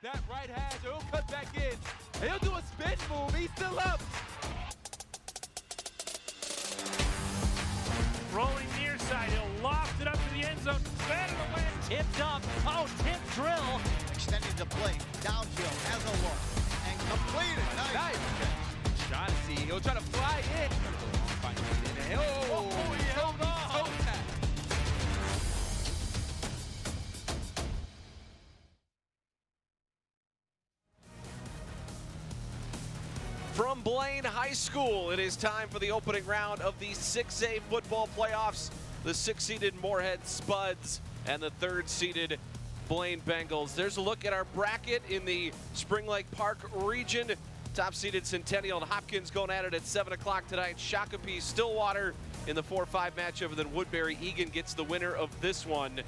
that right hash, he'll cut back in, and he'll do a spin move. He's still up. Rolling near side, he'll loft it up to the end zone. Batted away. Tipped up. Oh, tip drill. Extending the play. Downfield has a look. And completed. Nice. Trying to see. He'll try to fly in. Oh, he held on. From Blaine High School, it is time for the opening round of the 6A football playoffs. The 6-seeded Moorhead Spuds and the 3rd-seeded Blaine Bengals. There's a look at our bracket in the Spring Lake Park region. Top-seeded Centennial and Hopkins going at it at 7 o'clock tonight. Shakopee, Stillwater in the 4-5 matchup, and then Woodbury Egan gets the winner of this one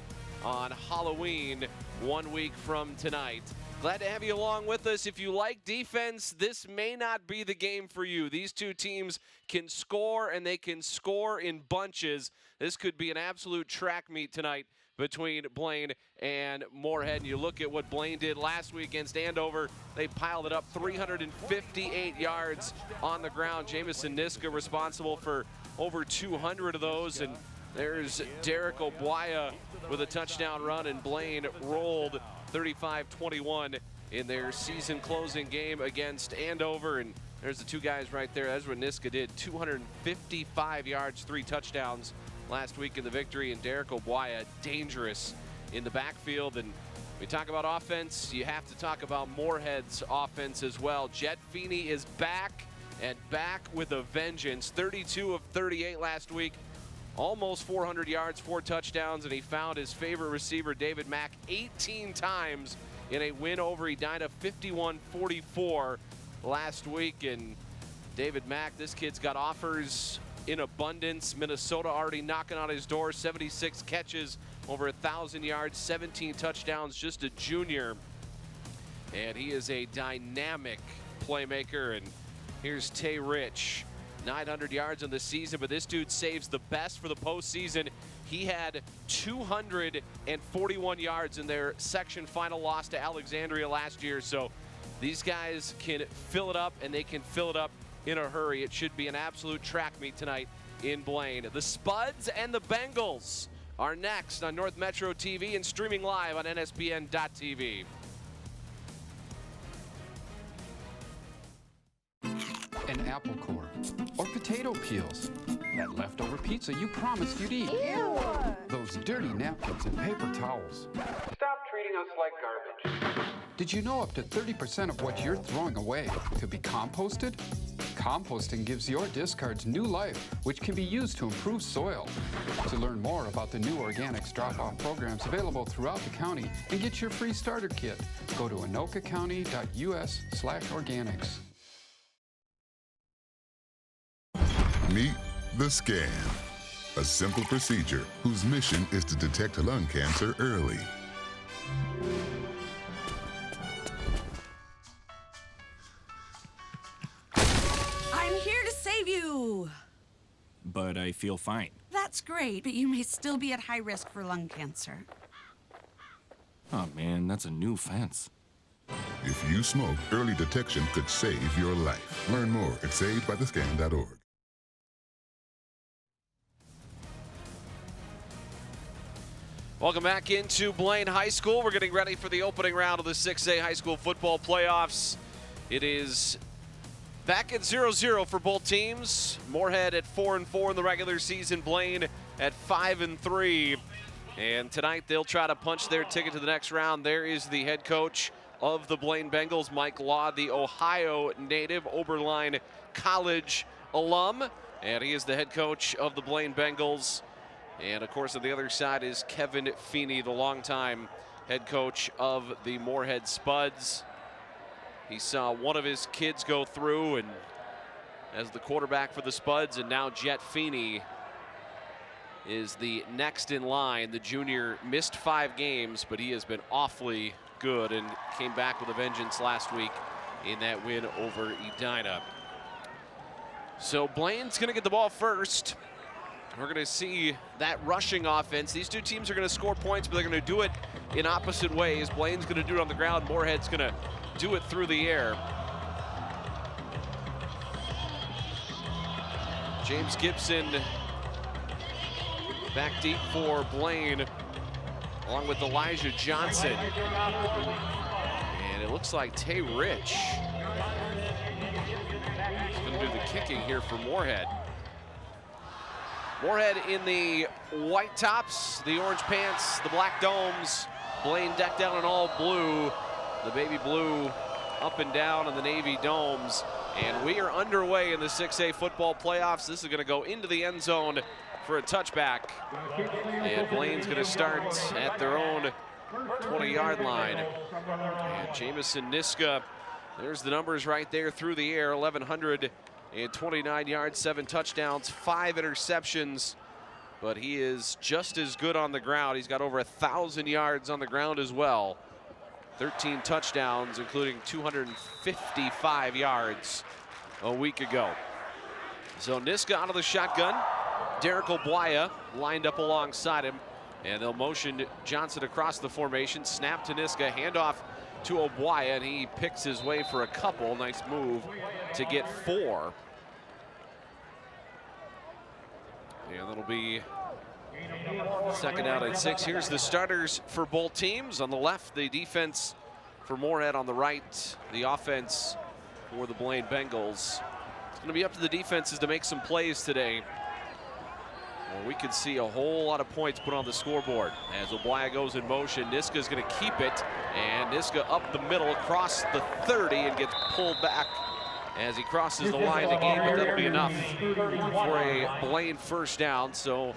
on Halloween 1 week from tonight. Glad to have you along with us. If you like defense, this may not be the game for you. These two teams can score, and they can score in bunches. This could be an absolute track meet tonight between Blaine and Moorhead. And you look at what Blaine did last week against Andover. They piled it up 358 yards on the ground. Jamison Niska responsible for over 200 of those. And there's Derek Obwaya with a touchdown run, and Blaine rolled 35-21 in their season-closing game against Andover. And there's the two guys right there. That's what Niska did. 255 yards, 3 touchdowns last week in the victory. And Derek Obwaya, dangerous in the backfield. And we talk about offense, you have to talk about Moorhead's offense as well. Jet Feeney is back, and back with a vengeance. 32 of 38 last week. Almost 400 yards, 4 touchdowns, and he found his favorite receiver, David Mack, 18 times in a win over Edina, 51-44 last week. And David Mack, this kid's got offers in abundance. Minnesota already knocking on his door, 76 catches, over 1,000 yards, 17 touchdowns, just a junior. And he is a dynamic playmaker. And here's Tay Rich. 900 yards in the season, but this dude saves the best for the postseason. He had 241 yards in their section final loss to Alexandria last year. So these guys can fill it up, and they can fill it up in a hurry. It should be an absolute track meet tonight in Blaine. The Spuds and the Bengals are next on North Metro TV and streaming live on NSPN.TV. An apple core, or potato peels, that leftover pizza you promised you'd eat. Ew. Those dirty napkins and paper towels. Stop treating us like garbage. Did you know up to 30% of what you're throwing away could be composted? Composting gives your discards new life, which can be used to improve soil. To learn more about the new organics drop-off programs available throughout the county and get your free starter kit, go to anokacounty.us/organics. Meet the Scan, a simple procedure whose mission is to detect lung cancer early. I'm here to save you. But I feel fine. That's great, but you may still be at high risk for lung cancer. Oh man, that's a new fence. If you smoke, early detection could save your life. Learn more at savedbythescan.org. Welcome back into Blaine High School. We're getting ready for the opening round of the 6A high school football playoffs. It is back at 0-0 for both teams. Moorhead at 4-4 in the regular season. Blaine at 5-3. And tonight they'll try to punch their ticket to the next round. There is the head coach of the Blaine Bengals, Mike Law, the Ohio native, Oberlin College alum. And he is the head coach of the Blaine Bengals. And, of course, on the other side is Kevin Feeney, the longtime head coach of the Moorhead Spuds. He saw one of his kids go through and as the quarterback for the Spuds, and now Jet Feeney is the next in line. The junior missed 5 games, but he has been awfully good and came back with a vengeance last week in that win over Edina. So Blaine's going to get the ball first. We're going to see that rushing offense. These two teams are going to score points, but they're going to do it in opposite ways. Blaine's going to do it on the ground. Moorhead's going to do it through the air. James Gibson back deep for Blaine, along with Elijah Johnson. And it looks like Tay Rich is going to do the kicking here for Moorhead. Moorhead in the white tops, the orange pants, the black domes. Blaine decked out in all blue, the baby blue up and down on the navy domes. And we are underway in the 6A football playoffs. This is going to go into the end zone for a touchback. And Blaine's going to start at their own 20-yard line. And Jamison Niska, there's the numbers right there through the air, 1,129 yards, 7 touchdowns, 5 interceptions. But he is just as good on the ground. He's got over 1,000 yards on the ground as well. 13 touchdowns, including 255 yards a week ago. So Niska out of the shotgun. Derek Obuaya lined up alongside him. And they'll motion Johnson across the formation. Snap to Niska, handoff to Obuaya, and he picks his way for a couple. Nice move to get 4. And that'll be second down and 6. Here's the starters for both teams. On the left, the defense for Moorhead. On the right, the offense for the Blaine Bengals. It's going to be up to the defenses to make some plays today. Well, we could see a whole lot of points put on the scoreboard. As Obuaya goes in motion, Niska's going to keep it. And Niska up the middle across the 30 and gets pulled back as he crosses the line to gain, but that'll be enough for a Blaine first down. So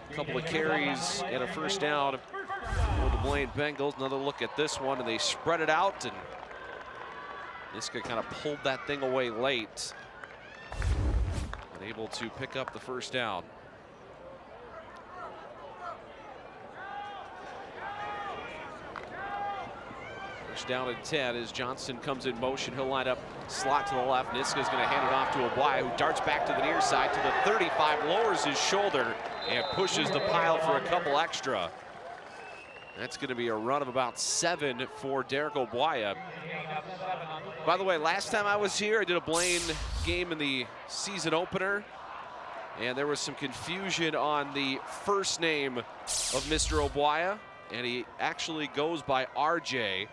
a couple of carries and a first down for the Blaine Bengals. Another look at this one, and they spread it out, and Niska kind of pulled that thing away late, but able to pick up the first down. First down and 10 as Johnson comes in motion. He'll line up slot to the left. Niska's going to hand it off to Obuaya, who darts back to the near side to the 35, lowers his shoulder and pushes the pile for a couple extra. That's going to be a run of about 7 for Derek Obuaya. By the way, last time I was here, I did a Blaine game in the season opener, and there was some confusion on the first name of Mr. Obuaya, and he actually goes by RJ,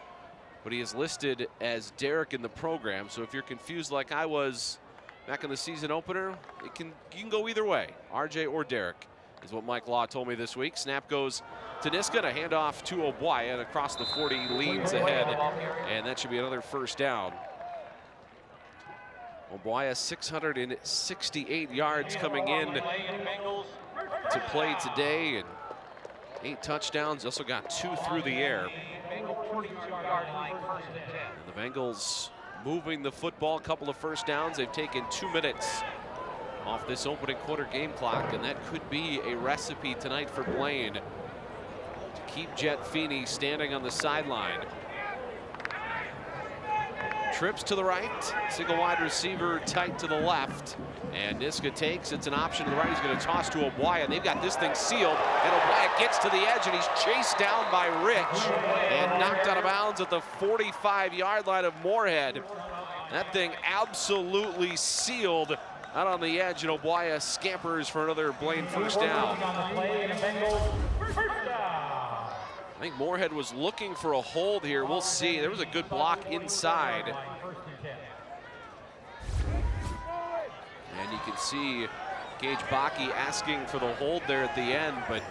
but he is listed as Derek in the program. So if you're confused like I was back in the season opener, you can go either way. RJ or Derek is what Mike Law told me this week. Snap goes to Niska, to hand off to Obuaya, and across the 40 leans ahead, and that should be another first down. Obuaya 668 yards coming in to play today, and 8 touchdowns. Also got 2 through the air. And the Bengals moving the football, a couple of first downs. They've taken 2 minutes off this opening quarter game clock, and that could be a recipe tonight for Blaine to keep Jet Feeney standing on the sideline. Trips to the right, single wide receiver tight to the left, and Niska takes, it's an option to the right. He's going to toss to Obuaya, and they've got this thing sealed, and Obuaya gets to the edge, and he's chased down by Rich and knocked out of bounds at the 45-yard line of Moorhead. That thing absolutely sealed out on the edge, and Obuaya scampers for another Blaine first down. I think Moorhead was looking for a hold here. We'll see. There was a good block inside. And you can see Gage Bakke asking for the hold there at the end, but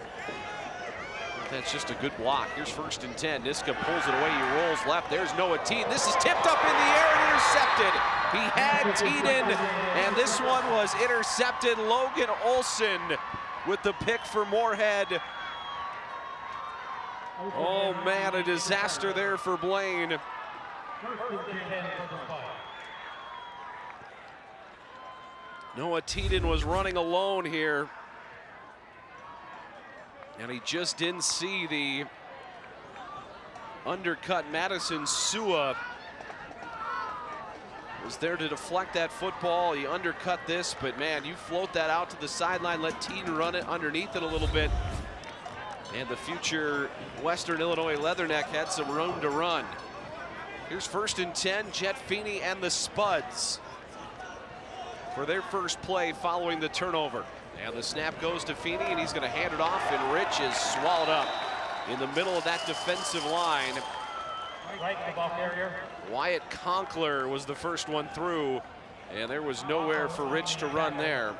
that's just a good block. Here's first and 10. Niska pulls it away. He rolls left. There's Noah Teaden. This is tipped up in the air and intercepted. He had Teaden, and this one was intercepted. Logan Olson with the pick for Moorhead. Oh man, a disaster there for Blaine. Noah Teaden was running alone here, and he just didn't see the undercut. Madison Sua was there to deflect that football. He undercut this, but man, you float that out to the sideline, let Teaton run it underneath it a little bit. And the future Western Illinois Leatherneck had some room to run. Here's 1st and 10, Jet Feeney and the Spuds for their first play following the turnover. And the snap goes to Feeney, and he's going to hand it off, and Rich is swallowed up in the middle of that defensive line. Wyatt Conkler was the first one through, and there was nowhere for Rich to run there.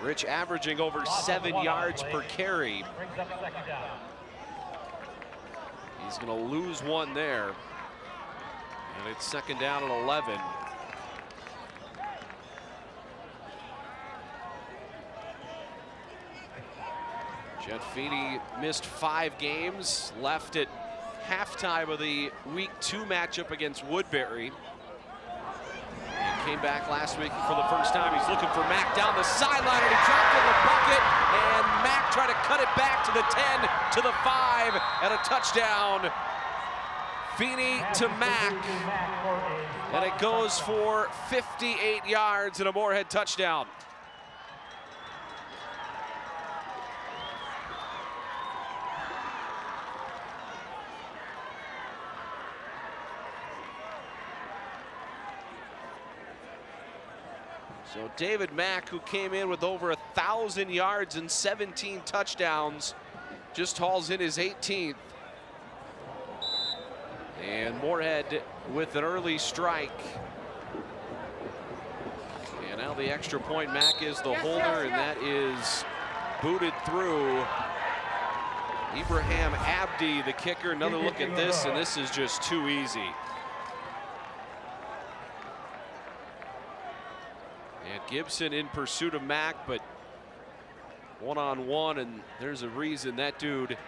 Rich averaging over 7 yards per carry. He's going to lose one there. And it's 2nd down and 11. Jet Feeney missed 5 games, left at halftime of the Week 2 matchup against Woodbury. And came back last week for the first time. He's looking for Mack down the sideline, and he dropped in the bucket. And Mack tried to cut it back to the 10, to the 5, and a touchdown. Feeney to Mack, and it goes for 58 yards and a Moorhead touchdown. So David Mack, who came in with over 1,000 yards and 17 touchdowns, just hauls in his 18th. And Moorhead with an early strike. And now the extra point. Mack is the holder, and that is booted through. Ibrahim Abdi, the kicker. Another look at this, and this is just too easy. And Gibson in pursuit of Mack, but one-on-one, and there's a reason that dude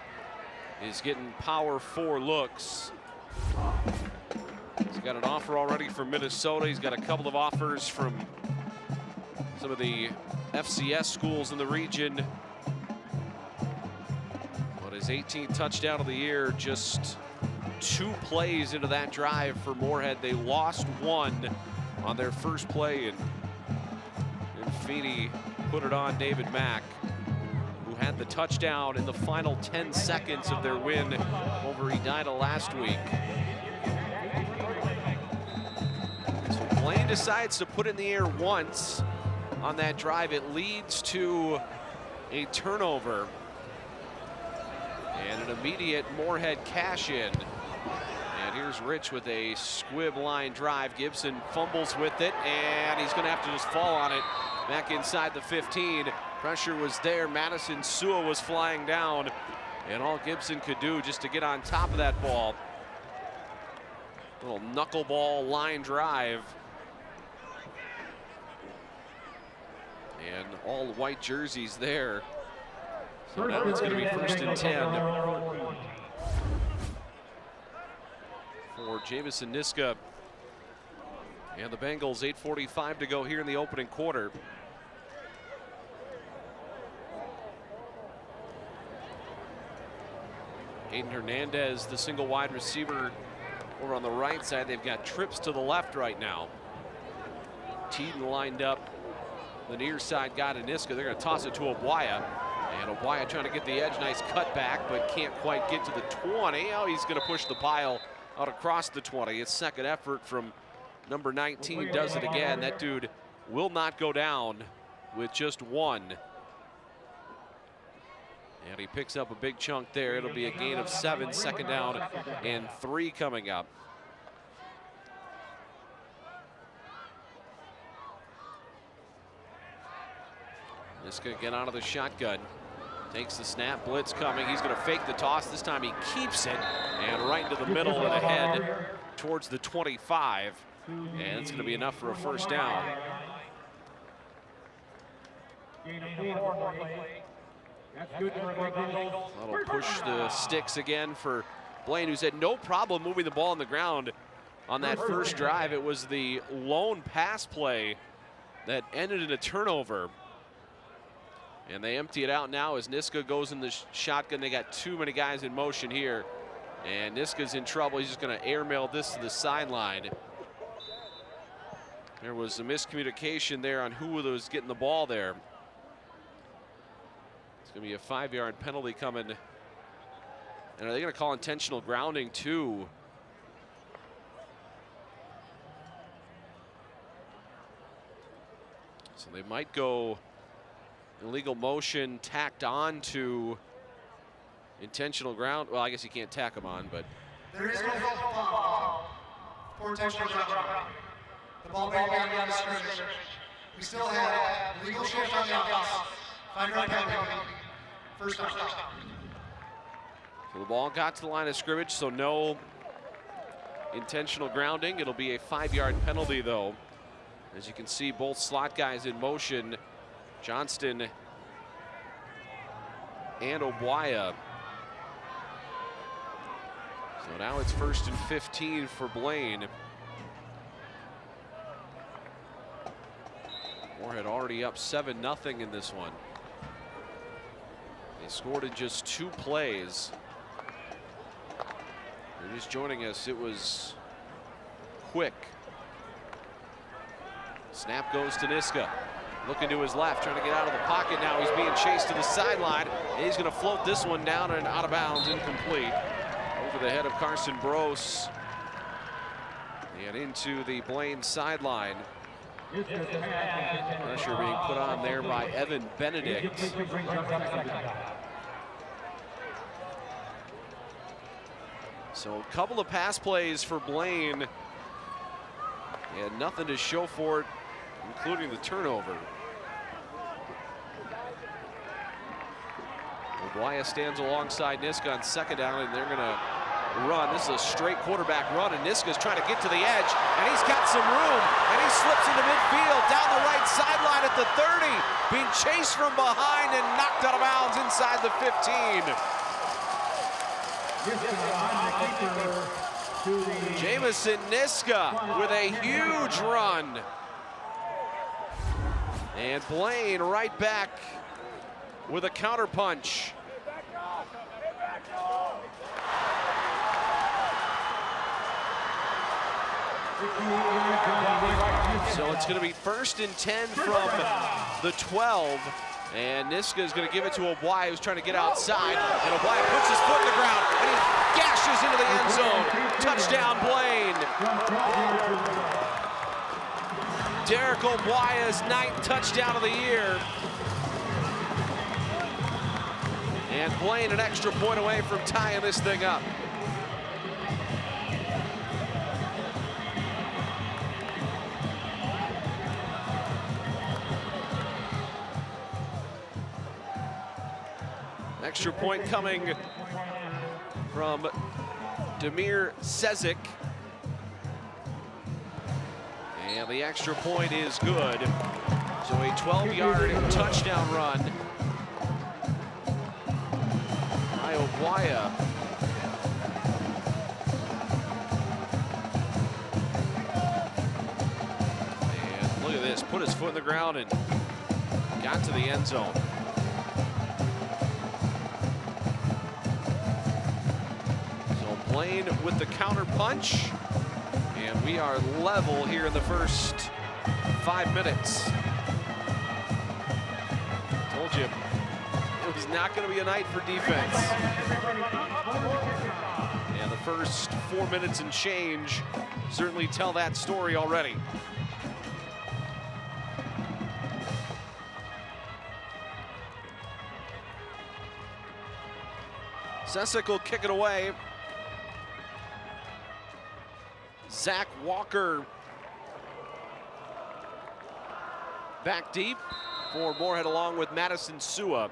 is getting power 4 looks. He's got an offer already from Minnesota. He's got a couple of offers from some of the FCS schools in the region. But his 18th touchdown of the year, just 2 plays into that drive for Moorhead. They lost 1 on their first play, and Feeney put it on David Mack, who had the touchdown in the final 10 seconds of their win over Edina last week. So Blaine decides to put in the air once on that drive. It leads to a turnover and an immediate Moorhead cash in. And here's Rich with a squib line drive. Gibson fumbles with it, and he's going to have to just fall on it. Back inside the 15. Pressure was there. Madison Sua was flying down, and all Gibson could do just to get on top of that ball. Little knuckleball line drive. And all white jerseys there. So now it's going to be 1st and 10 for Jamison Niska and the Bengals. 8:45 to go here in the opening quarter. Aiden Hernandez, the single wide receiver over on the right side. They've got trips to the left right now. Teaton lined up the near side guy to Niska. They're going to toss it to Obuaya. And Obuaya trying to get the edge. Nice cutback, but can't quite get to the 20. Oh, he's going to push the pile out across the 20. It's second effort from number 19. Does it again. That dude will not go down with just 1. And he picks up a big chunk there. It'll be a gain of 7, 2nd down and 3 coming up. Just gonna get out of the shotgun. Takes the snap, blitz coming. He's gonna fake the toss. This time he keeps it, and right into the middle and ahead towards the 25. And it's gonna be enough for a 1st down. That'll push the sticks again for Blaine, who's had no problem moving the ball on the ground on that first drive. It was the lone pass play that ended in a turnover. And they empty it out now as Niska goes in the shotgun. They got too many guys in motion here. And Niska's in trouble. He's just going to airmail this to the sideline. There was a miscommunication there on who was getting the ball there. It's going to be a 5-yard penalty coming. And are they going to call intentional grounding too? So they might go illegal motion tacked on to intentional ground. Well, I guess you can't tack them on, but. There is no for intentional grounding. The ball may be on the scrimmage. We still have legal shift on the offense. 5-yard penalty. First down. So the ball got to the line of scrimmage, so no intentional grounding. It'll be a 5-yard penalty, though. As you can see, both slot guys in motion, Johnston and Obwaya. So now it's 1st and 15 for Blaine. Moorhead already up 7-0 in this one. They scored in just 2 plays. You're just joining us, it was quick. Snap goes to Niska. Looking to his left, trying to get out of the pocket now. He's being chased to the sideline. And he's going to float this one down and out of bounds, incomplete. Over the head of Carson Brose. And into the Blaine sideline. Pressure being put on there by Evan Benedict. So a couple of pass plays for Blaine. And nothing to show for it, including the turnover. Obwaya stands alongside Niska on 2nd down, and they're going to run. This is a straight quarterback run, and Niska's trying to get to the edge, and he's got some room, and he slips into midfield down the right sideline at the 30, being chased from behind and knocked out of bounds inside the 15. Jamison Niska with a huge run. And Blaine right back with a counter punch. So it's going to be 1st and 10 from the 12. And Niska is going to give it to Obwaya, who's trying to get outside. And Obwaya puts his foot in the ground, and he gashes into the end zone. Touchdown, Blaine. Derek Obwaya's 9th touchdown of the year. And Blaine an extra point away from tying this thing up. Extra point coming from Demir Sezik. And the extra point is good. So a 12-yard touchdown run by Obwaya. And look at this, put his foot in the ground and got to the end zone. Blaine with the counter punch, and we are level here in the first 5 minutes. Told you, it was not going to be a night for defense. And the first 4 minutes and change certainly tell that story already. Sesek will kick it away. Zach Walker back deep for Moorhead along with Madison Sua.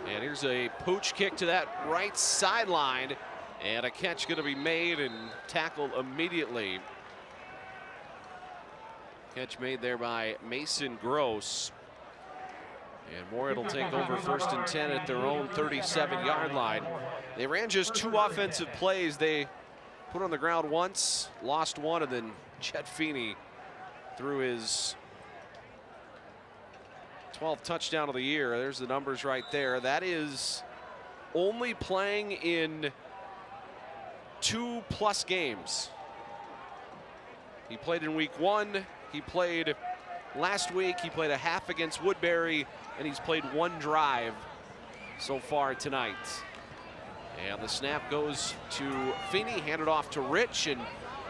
And here's a pooch kick to that right sideline, and a catch going to be made and tackled immediately. Catch made there by Mason Gross. And Moorhead will take over 1st and 10 at their own 37-yard line. They ran just 2 offensive plays. They put on the ground once, lost one, and then Chet Feeney threw his 12th touchdown of the year. There's the numbers right there. That is only playing in 2+ games. He played in week 1. He played last week. He played a half against Woodbury, and he's played 1 drive so far tonight. And the snap goes to Feeney, handed off to Rich, and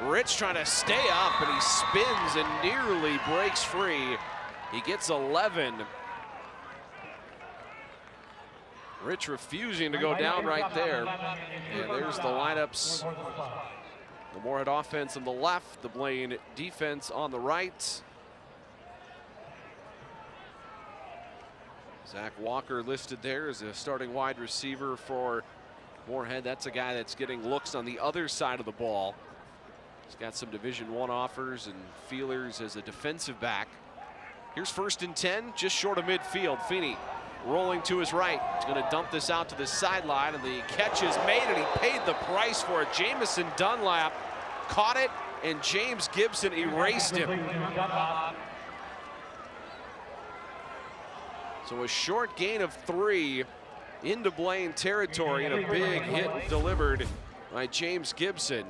Rich trying to stay up, and he spins and nearly breaks free. He gets 11. Rich refusing to go down right there. And there's the lineups. The Moorhead offense on the left, the Blaine defense on the right. Zach Walker listed there as a starting wide receiver for Moorhead. That's a guy that's getting looks on the other side of the ball. He's got some Division I offers and feelers as a defensive back. Here's 1st and 10, just short of midfield. Feeney rolling to his right. He's going to dump this out to the sideline, and the catch is made, and he paid the price for it. Jamison Dunlap caught it, and James Gibson erased him. So a short gain of 3 into Blaine territory, and a big hit delivered by James Gibson.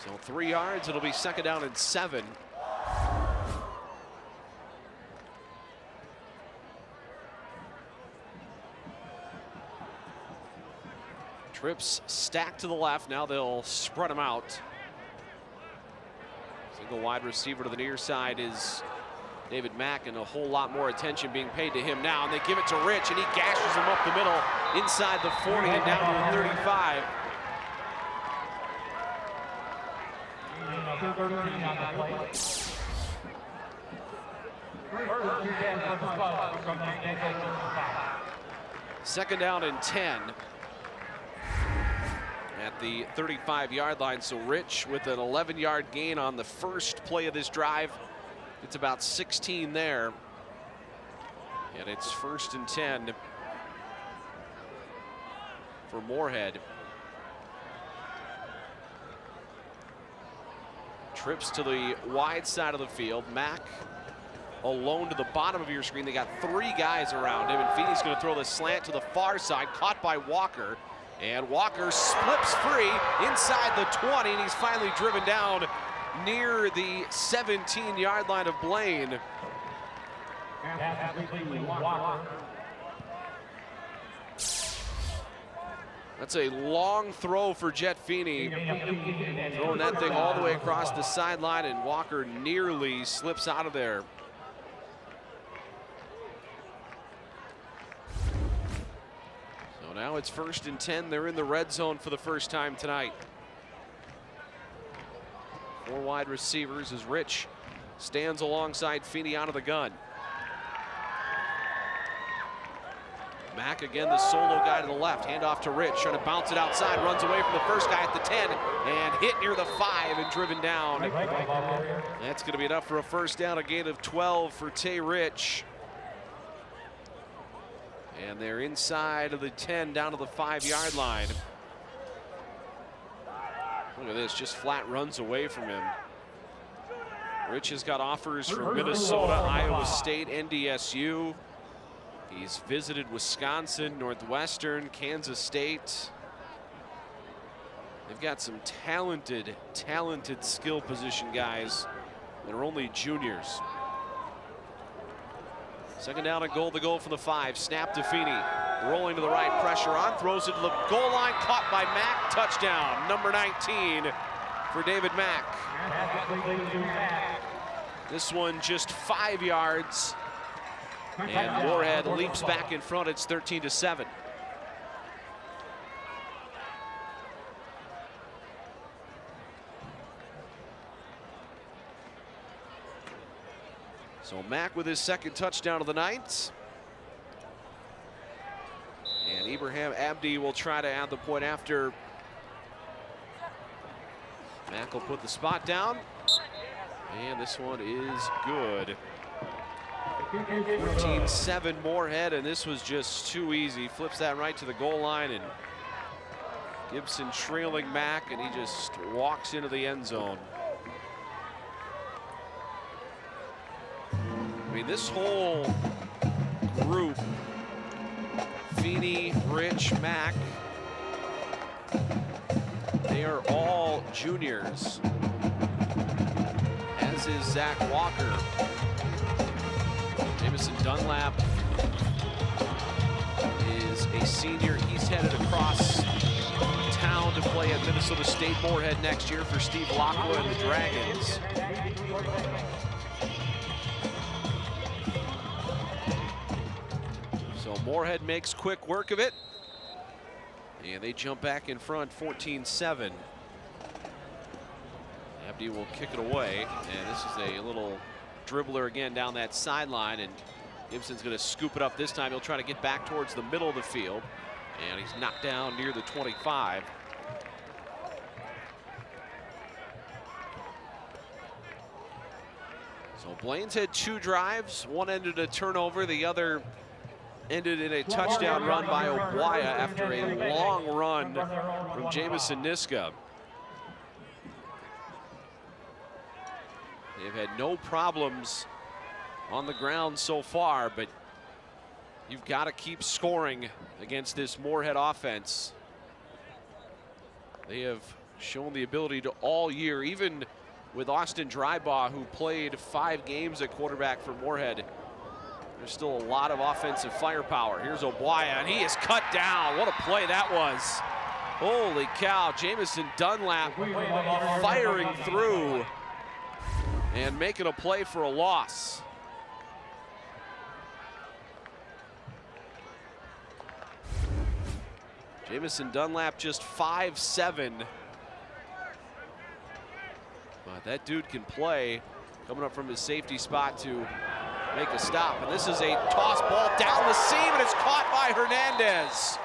So 3 yards, it'll be 2nd down and 7. Trips stacked to the left. Now they'll spread them out. Single wide receiver to the near side is David Mack, and a whole lot more attention being paid to him now. And they give it to Rich, and he gashes him up the middle inside the 40 and down to the 35. Second down and 10 at the 35-yard line. So Rich with an 11-yard gain on the first play of this drive. It's about 16 there. And it's 1st and 10 for Moorhead. Trips to the wide side of the field. Mack alone to the bottom of your screen. They got 3 guys around him, and Feeney's going to throw the slant to the far side, caught by Walker. And Walker slips free inside the 20, and he's finally driven down near the 17-yard line of Blaine. That's a long throw for Jet Feeney, throwing that thing all the way across the sideline, and Walker nearly slips out of there. So now it's 1st and 10. They're in the red zone for the first time tonight. 4 wide receivers as Rich stands alongside Feeney out of the gun. Mack again, the solo guy to the left. Hand off to Rich, trying to bounce it outside. Runs away from the first guy at the 10 and hit near the 5 and driven down. That's going to be enough for a first down, a gain of 12 for Tay Rich. And they're inside of the 10 down to the 5-yard line. Look at this, just flat runs away from him. Rich has got offers from Minnesota, Iowa State, NDSU. He's visited Wisconsin, Northwestern, Kansas State. They've got some talented skill position guys that are only juniors. Second down and goal, the goal from the 5. Snap to Feeney. Rolling to the right, pressure on, throws it to the goal line, caught by Mack. Touchdown, number 19 for David Mack. This one just 5 yards. And Moorhead leaps back in front. It's 13-7. So Mack with his second touchdown of the night. And Ibrahim Abdi will try to add the point after. Mack will put the spot down. And this one is good. 14-7 Moorhead, and this was just too easy. Flips that right to the goal line, and Gibson trailing Mack, and he just walks into the end zone. mean, this whole group, Feeney, Rich, Mack, they are all juniors, as is Zach Walker. Jamison Dunlap is a senior. He's headed across town to play at Minnesota State Moorhead next year for Steve Lockwood and the Dragons. So Moorhead makes quick work of it. And they jump back in front 14-7. Abdi will kick it away. And this is a little dribbler again down that sideline. And Gibson's going to scoop it up this time. He'll try to get back towards the middle of the field. And he's knocked down near the 25. So Blaine's had 2 drives. One ended in a turnover. The other ended in a touchdown run by Oguaya after a long run from Jamison Niska. They've had no problems on the ground so far, but you've got to keep scoring against this Moorhead offense. They have shown the ability to all year, even with Austin Drybaugh, who played 5 games at quarterback for Moorhead. There's still a lot of offensive firepower. Here's Oguaya, and he is cut down. What a play that was. Holy cow, Jamison Dunlap firing through and making a play for a loss. Jamison Dunlap just 5'7". But that dude can play, coming up from his safety spot to make a stop. And this is a toss ball down the seam, and it's caught by Hernandez.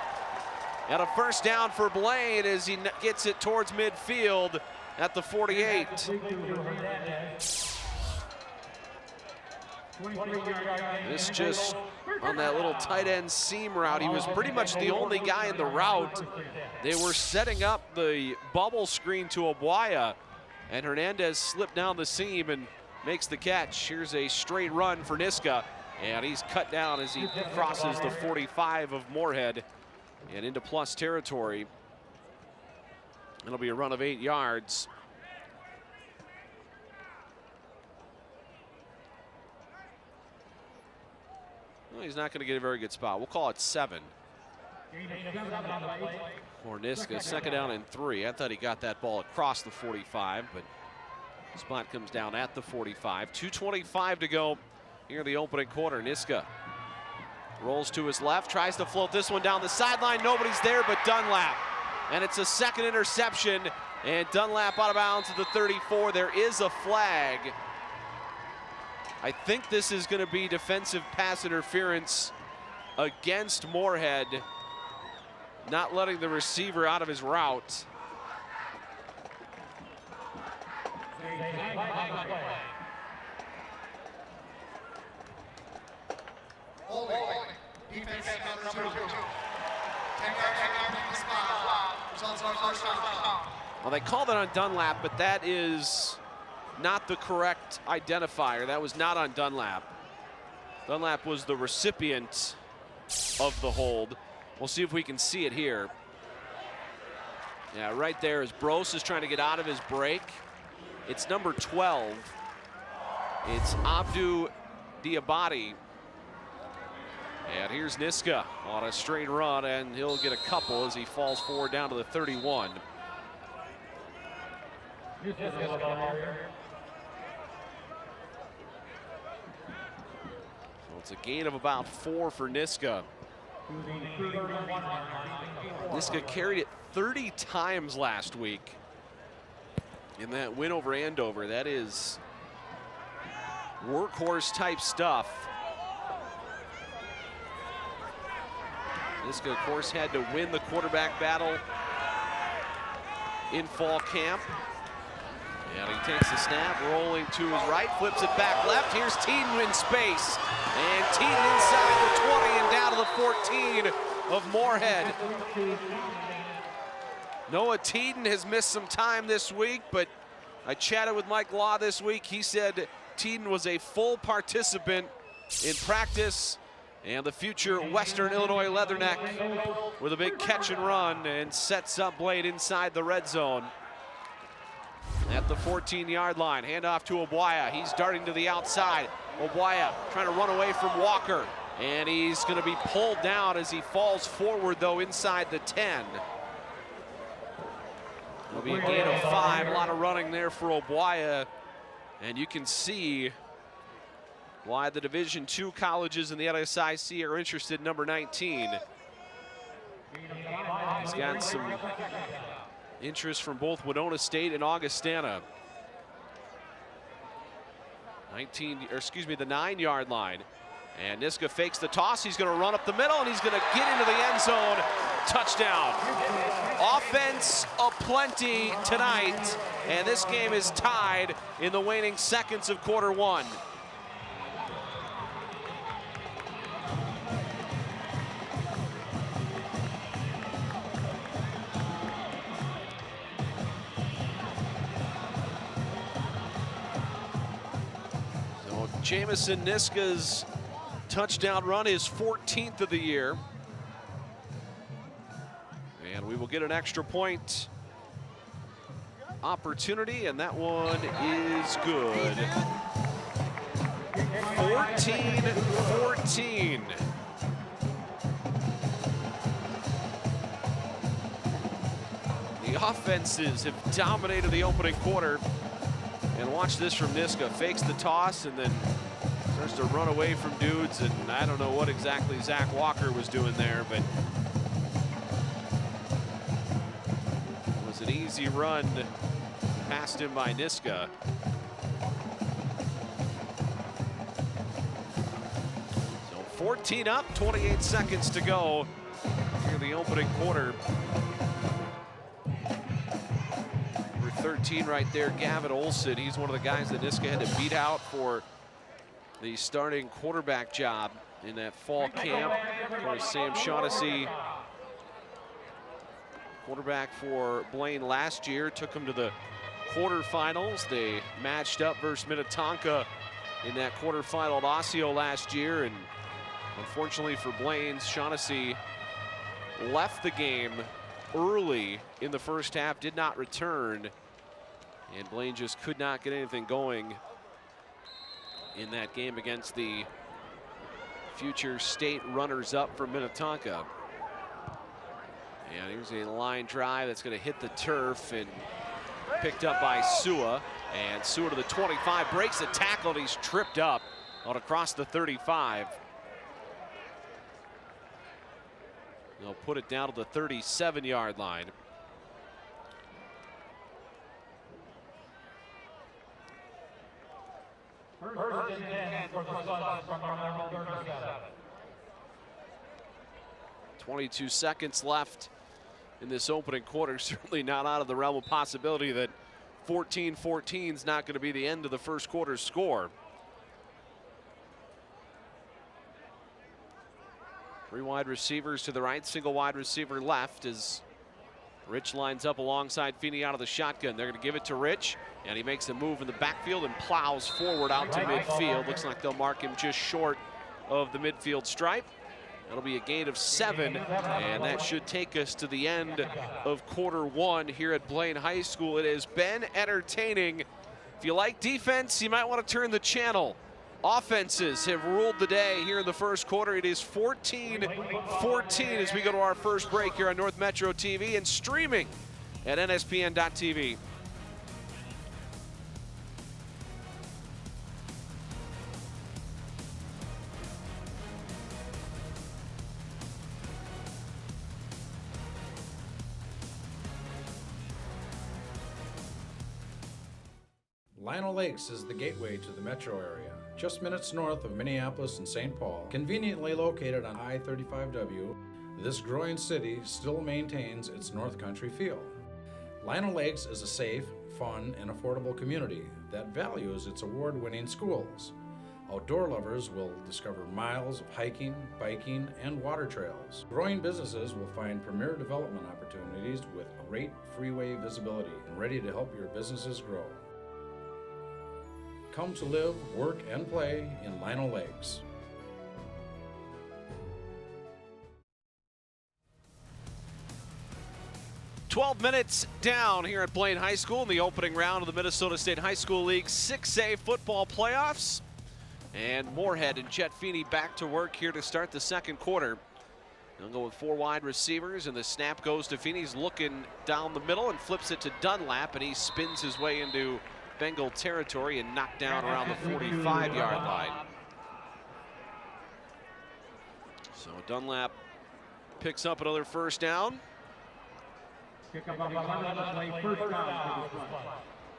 And a first down for Blaine as he gets it towards midfield at the 48. This just on that little tight end seam route. He was pretty much the only guy in the route. They were setting up the bubble screen to Oguaya, and Hernandez slipped down the seam and makes the catch. Here's a straight run for Niska, and he's cut down as he crosses the 45 of Moorhead and into plus territory. It'll be a run of 8 yards. Well, he's not going to get a very good spot. We'll call it 7 for Niska. Second down and 3. I thought he got that ball across the 45, but spot comes down at the 45. 2:25 to go here in the opening quarter. Niska rolls to his left, tries to float this one down the sideline. Nobody's there but Dunlap. And it's a second interception, and Dunlap out of bounds at the 34. There is a flag. I think this is going to be defensive pass interference against Moorhead, not letting the receiver out of his route. Defense number 2. 10 yards from the spot. Results are first down. Well, they called it on Dunlap, but that is not the correct identifier. That was not on Dunlap. Dunlap was the recipient of the hold. We'll see if we can see it here. Yeah, right there as Brose is trying to get out of his break. It's number 12. It's Abdu Diabati. And here's Niska on a straight run, and he'll get a couple as he falls forward down to the 31. So it's a gain of about 4 for Niska. Niska carried it 30 times last week in that win over Andover. That is workhorse type stuff. Niska, of course, had to win the quarterback battle in fall camp. And he takes the snap, rolling to his right, flips it back left. Here's Teeden in space. And Teeden inside the 20 and down to the 14 of Moorhead. Noah Teeden has missed some time this week, but I chatted with Mike Law this week. He said Teeden was a full participant in practice. And the future Western Illinois Leatherneck with a big catch and run and sets up Blaine inside the red zone. At the 14-yard line, handoff to Obuaya. He's darting to the outside. Obuaya trying to run away from Walker. And he's going to be pulled down as he falls forward, though, inside the 10. It'll be a gain of 5. A lot of running there for Obuaya. And you can see why the Division II colleges in the LSIC are interested in number 19. He's got some interest from both Winona State and Augustana. The 9-yard line. And Niska fakes the toss. He's going to run up the middle, and he's going to get into the end zone. Touchdown. Offense aplenty tonight, and this game is tied in the waning seconds of quarter one. So Jamison Niska's touchdown run is 14th of the year. And we will get an extra point opportunity, and that one is good. 14-14. The offenses have dominated the opening quarter. And watch this from Niska. Fakes the toss and then starts to run away from dudes, and I don't know what exactly Zach Walker was doing there, but it was an easy run past him by Niska. So 14 up, 28 seconds to go here in the opening quarter. Number 13 right there, Gavin Olson. He's one of the guys that Niska had to beat out for the starting quarterback job in that fall camp. Of course, Sam Shaughnessy, quarterback for Blaine last year, took him to the quarterfinals. They matched up versus Minnetonka in that quarterfinal at Osseo last year, and unfortunately for Blaine, Shaughnessy left the game early in the first half, did not return, and Blaine just could not get anything going in that game against the future state runners-up from Minnetonka. And here's a line drive that's going to hit the turf and picked up by Sua. And Sua to the 25, breaks the tackle, and he's tripped up on across the 35. They'll put it down to the 37-yard line. First and 10 for the Spuds from our 37. 22 seconds left in this opening quarter. Certainly not out of the realm of possibility that 14-14 is not going to be the end of the first quarter score. Three wide receivers to the right, single wide receiver left as Rich lines up alongside Feeney out of the shotgun. They're going to give it to Rich, and he makes a move in the backfield and plows forward out to midfield. Looks like they'll mark him just short of the midfield stripe. That'll be a gain of 7, and that should take us to the end of quarter one here at Blaine High School. It has been entertaining. If you like defense, you might want to turn the channel. Offenses have ruled the day here in the first quarter. It is 14-14 as we go to our first break here on North Metro TV and streaming at NSPN.TV. Lino Lakes is the gateway to the metro area, just minutes north of Minneapolis and St. Paul. Conveniently located on I-35W, this growing city still maintains its North Country feel. Lino Lakes is a safe, fun, and affordable community that values its award-winning schools. Outdoor lovers will discover miles of hiking, biking, and water trails. Growing businesses will find premier development opportunities with great freeway visibility and ready to help your businesses grow. Come to live, work, and play in Lino Lakes. 12 minutes down here at Blaine High School in the opening round of the Minnesota State High School League 6A football playoffs. And Moorhead and Chet Feeney back to work here to start the second quarter. They'll go with 4 wide receivers, and the snap goes to Feeney. He's looking down the middle and flips it to Dunlap, and he spins his way into Bengal territory and knocked down around the 45-yard line. So Dunlap picks up another first down.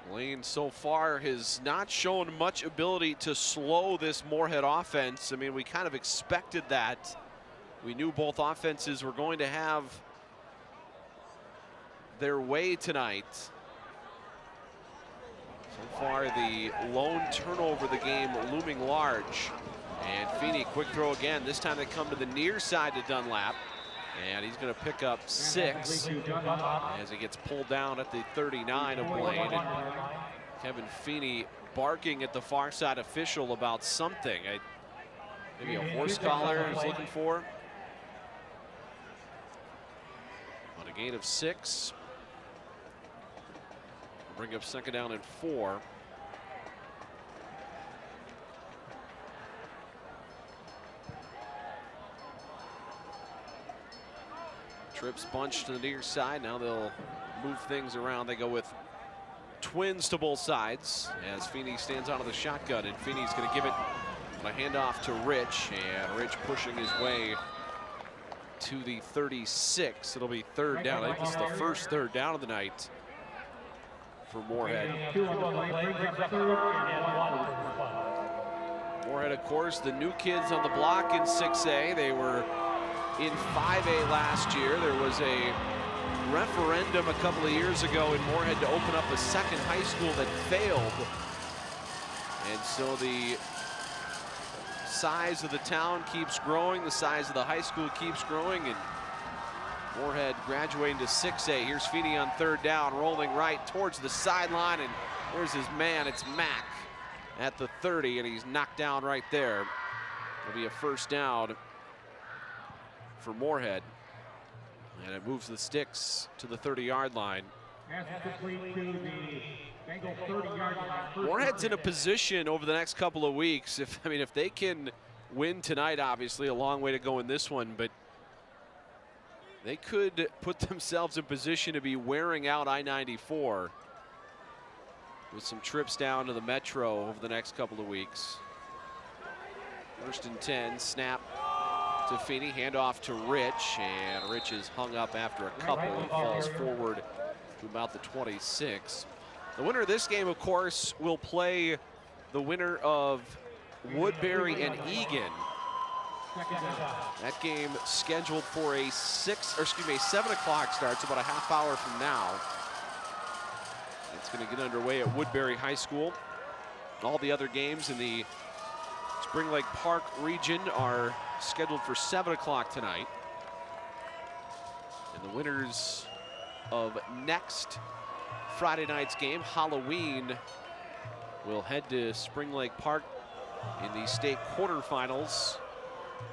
Blaine so far has not shown much ability to slow this Moorhead offense. I mean, we kind of expected that. We knew both offenses were going to have their way tonight. So far, the lone turnover of the game looming large. And Feeney, quick throw again. This time they come to the near side to Dunlap. And he's going to pick up 6 as he gets pulled down at the 39 of Blaine. And Kevin Feeney barking at the far side official about something. Maybe a horse collar he's looking for. On a gain of 6. Bring up second down and 4. Trips bunched to the near side. Now they'll move things around. They go with twins to both sides as Feeney stands out of the shotgun, and Feeney's going to give it a handoff to Rich, and Rich pushing his way to the 36. It'll be third down. I think this is the first third down of the night for Moorhead. Moorhead, of course, the new kids on the block in 6A. They were in 5A last year. There was a referendum a couple of years ago in Moorhead to open up a second high school that failed. And so the size of the town keeps growing, the size of the high school keeps growing, and Moorhead graduating to 6A. Here's Feeney on third down, rolling right towards the sideline, and there's his man, it's Mack at the 30, and he's knocked down right there. It'll be a first down for Moorhead, and it moves the sticks to the 30-yard line. Moorhead's in a position over the next couple of weeks. If they can win tonight, obviously a long way to go in this one, but they could put themselves in position to be wearing out I-94 with some trips down to the Metro over the next couple of weeks. First and 10, snap to Feeney, handoff to Rich, and Rich is hung up after a couple and falls forward to about the 26. The winner of this game, of course, will play the winner of Woodbury and Egan. That game scheduled for a 7 o'clock start. It's about a half hour from now. It's going to get underway at Woodbury High School. All the other games in the Spring Lake Park region are scheduled for 7 o'clock tonight. And the winners of next Friday night's game, Halloween, will head to Spring Lake Park in the state quarterfinals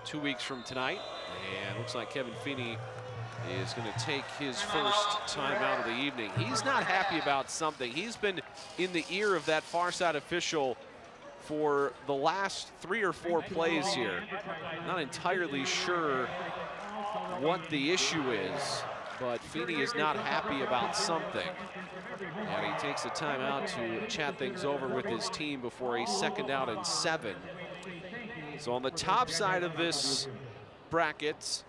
2 weeks from tonight. And looks like Kevin Feeney is going to take his first time out of the evening. He's not happy about something. He's been in the ear of that far side official for the last 3 or 4 plays here. Not entirely sure what the issue is, but Feeney is not happy about something. And he takes the time out to chat things over with his team before a second down and 7. So on the top side of this bracket,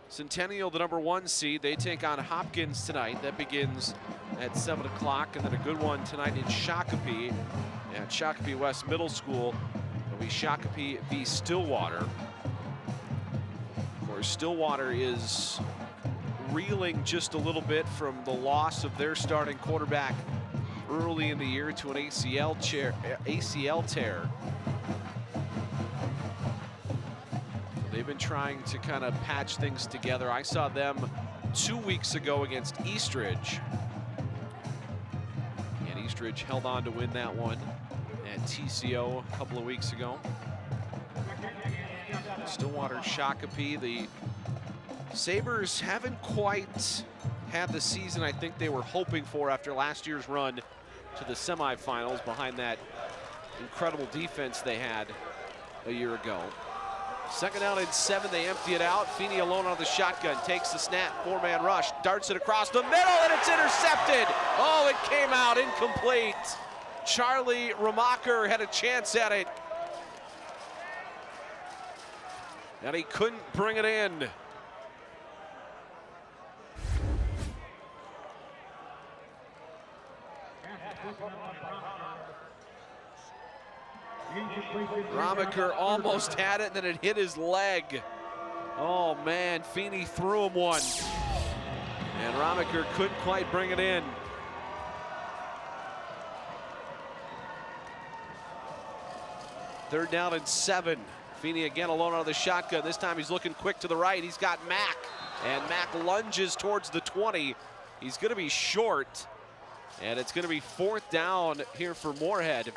Centennial, the #1 seed, they take on Hopkins tonight. That begins at 7 o'clock, and then a good one tonight in Shakopee at Shakopee West Middle School. It'll be Shakopee v. Stillwater. Of course, Stillwater is reeling just a little bit from the loss of their starting quarterback early in the year to an ACL tear. They've been trying to kind of patch things together. I saw them 2 weeks ago against Eastridge. And Eastridge held on to win that one at TCO a couple of weeks ago. Stillwater, Shakopee, the Sabres haven't quite had the season I think they were hoping for after last year's run to the semifinals behind that incredible defense they had a year ago. 2nd down and 7, they empty it out. Feeney alone on the shotgun, takes the snap, 4-man rush, darts it across the middle, and it's intercepted. Oh, it came out incomplete. Charlie Ramacher had a chance at it, and he couldn't bring it in. Ramacher almost had it, and then it hit his leg. Oh man, Feeney threw him one, and Ramacher couldn't quite bring it in. Third down and 7. Feeney again alone out of the shotgun. This time he's looking quick to the right. He's got Mack, and Mack lunges towards the 20. He's going to be short, and it's going to be 4th down here for Moorhead.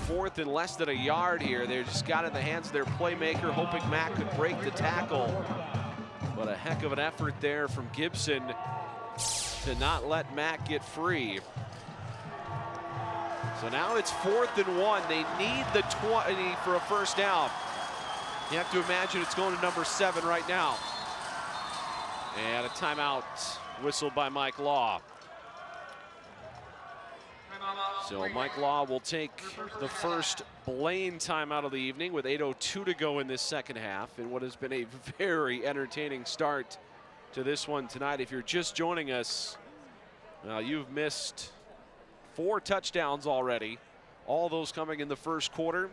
4th and less than a yard here. They just got in the hands of their playmaker, hoping Mack could break the tackle. But a heck of an effort there from Gibson to not let Mack get free. So now it's 4th and 1. They need the 20 for a first down. You have to imagine it's going to number 7 right now. And a timeout whistled by Mike Law. So Mike Law will take the first Blaine timeout of the evening with 8:02 to go in this second half, and what has been a very entertaining start to this one tonight. If you're just joining us, you've missed 4 touchdowns already, all those coming in the first quarter.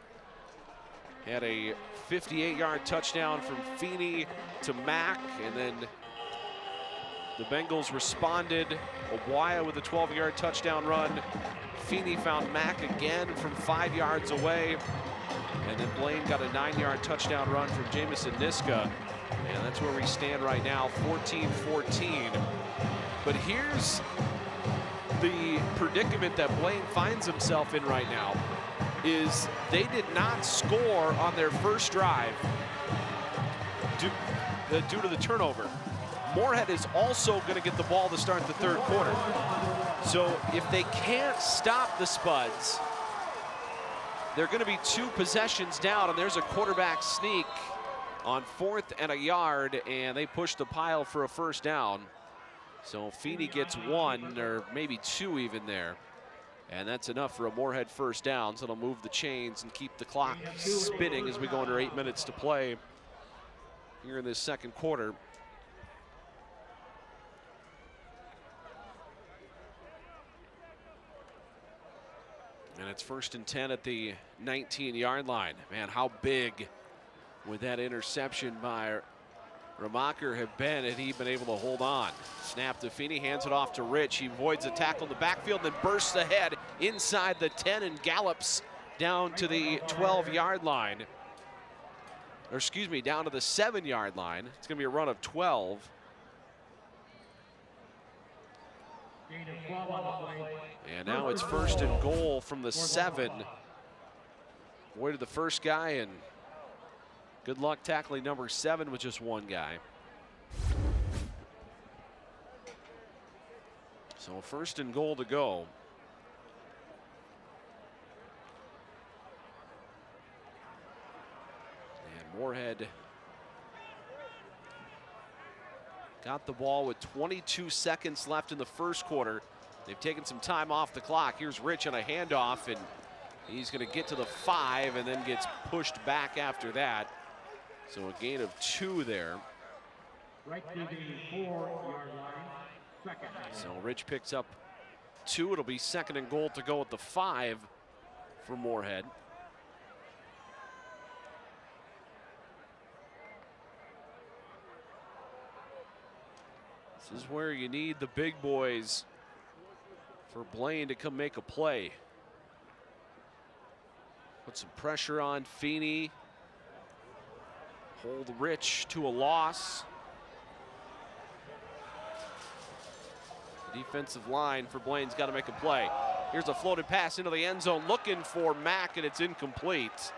Had a 58-yard touchdown from Feeney to Mack, and then the Bengals responded. Oguaya with a 12-yard touchdown run. Feeney found Mack again from 5 yards away. And then Blaine got a 9-yard touchdown run from Jamison Niska. And that's where we stand right now, 14-14. But here's the predicament that Blaine finds himself in right now, is they did not score on their first drive due to the turnover. Moorhead is also going to get the ball to start the third quarter. So if they can't stop the Spuds, they're going to be 2 possessions down, and there's a quarterback sneak on 4th and a yard, and they push the pile for a first down. So Feeney gets 1, or maybe 2 even there. And that's enough for a Moorhead first down, so it'll move the chains and keep the clock spinning as we go under 8 minutes to play here in this second quarter. And it's 1st and 10 at the 19-yard line. Man, how big would that interception by Ramacher have been had he been able to hold on? Snap to Feeney, hands it off to Rich. He avoids a tackle in the backfield, then bursts ahead inside the 10 and gallops down to the 12-yard line. Or excuse me, down to the 7-yard line. It's going to be a run of 12. And now it's 1st and goal from the 7. Avoided the first guy, and good luck tackling number 7 with just 1 guy. So 1st and goal to go. And Moorhead got the ball with 22 seconds left in the first quarter. They've taken some time off the clock. Here's Rich on a handoff, and he's going to get to the 5 and then gets pushed back after that. So a gain of 2 there. Right to the 4-yard line. Second. So Rich picks up 2. It'll be 2nd and goal to go at the 5 for Moorhead. This is where you need the big boys for Blaine to come make a play. Put some pressure on Feeney. Hold Rich to a loss. The defensive line for Blaine's got to make a play. Here's a floated pass into the end zone, looking for Mack, and it's incomplete.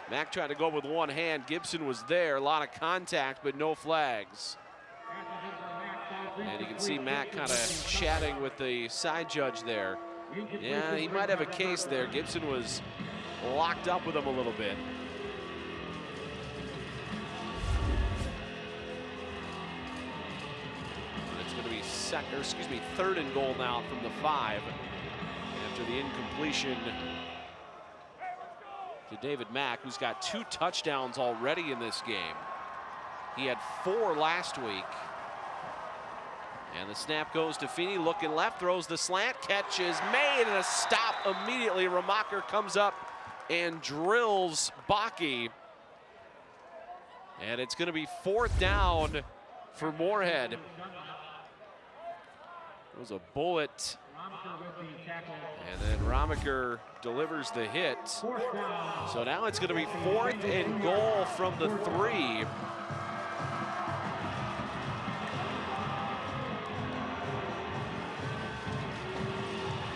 Mack tried to go with one hand. Gibson was there. A lot of contact, but no flags. And you can see Matt kind of chatting with the side judge there. Yeah, he might have a case there. Gibson was locked up with him a little bit. And it's going to be third and goal now from the 5 after the incompletion to David Mack, who's got 2 touchdowns already in this game. He had 4 last week. And the snap goes to Feeney, looking left, throws the slant, catch is made, and a stop immediately. Ramacher comes up and drills Bakke. And it's going to be 4th down for Moorhead. It was a bullet. And then Ramacher delivers the hit. So now it's going to be 4th and goal from the 3.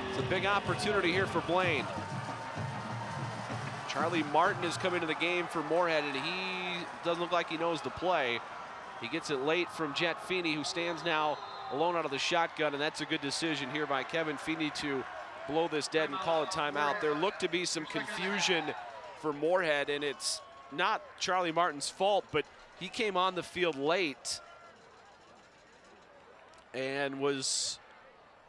It's a big opportunity here for Blaine. Charlie Martin is coming to the game for Moorhead, and he doesn't look like he knows the play. He gets it late from Jet Feeney, who stands now alone out of the shotgun, and that's a good decision here by Kevin Feeney to blow this dead and call a timeout. There looked to be some confusion for Moorhead, and it's not Charlie Martin's fault, but he came on the field late and was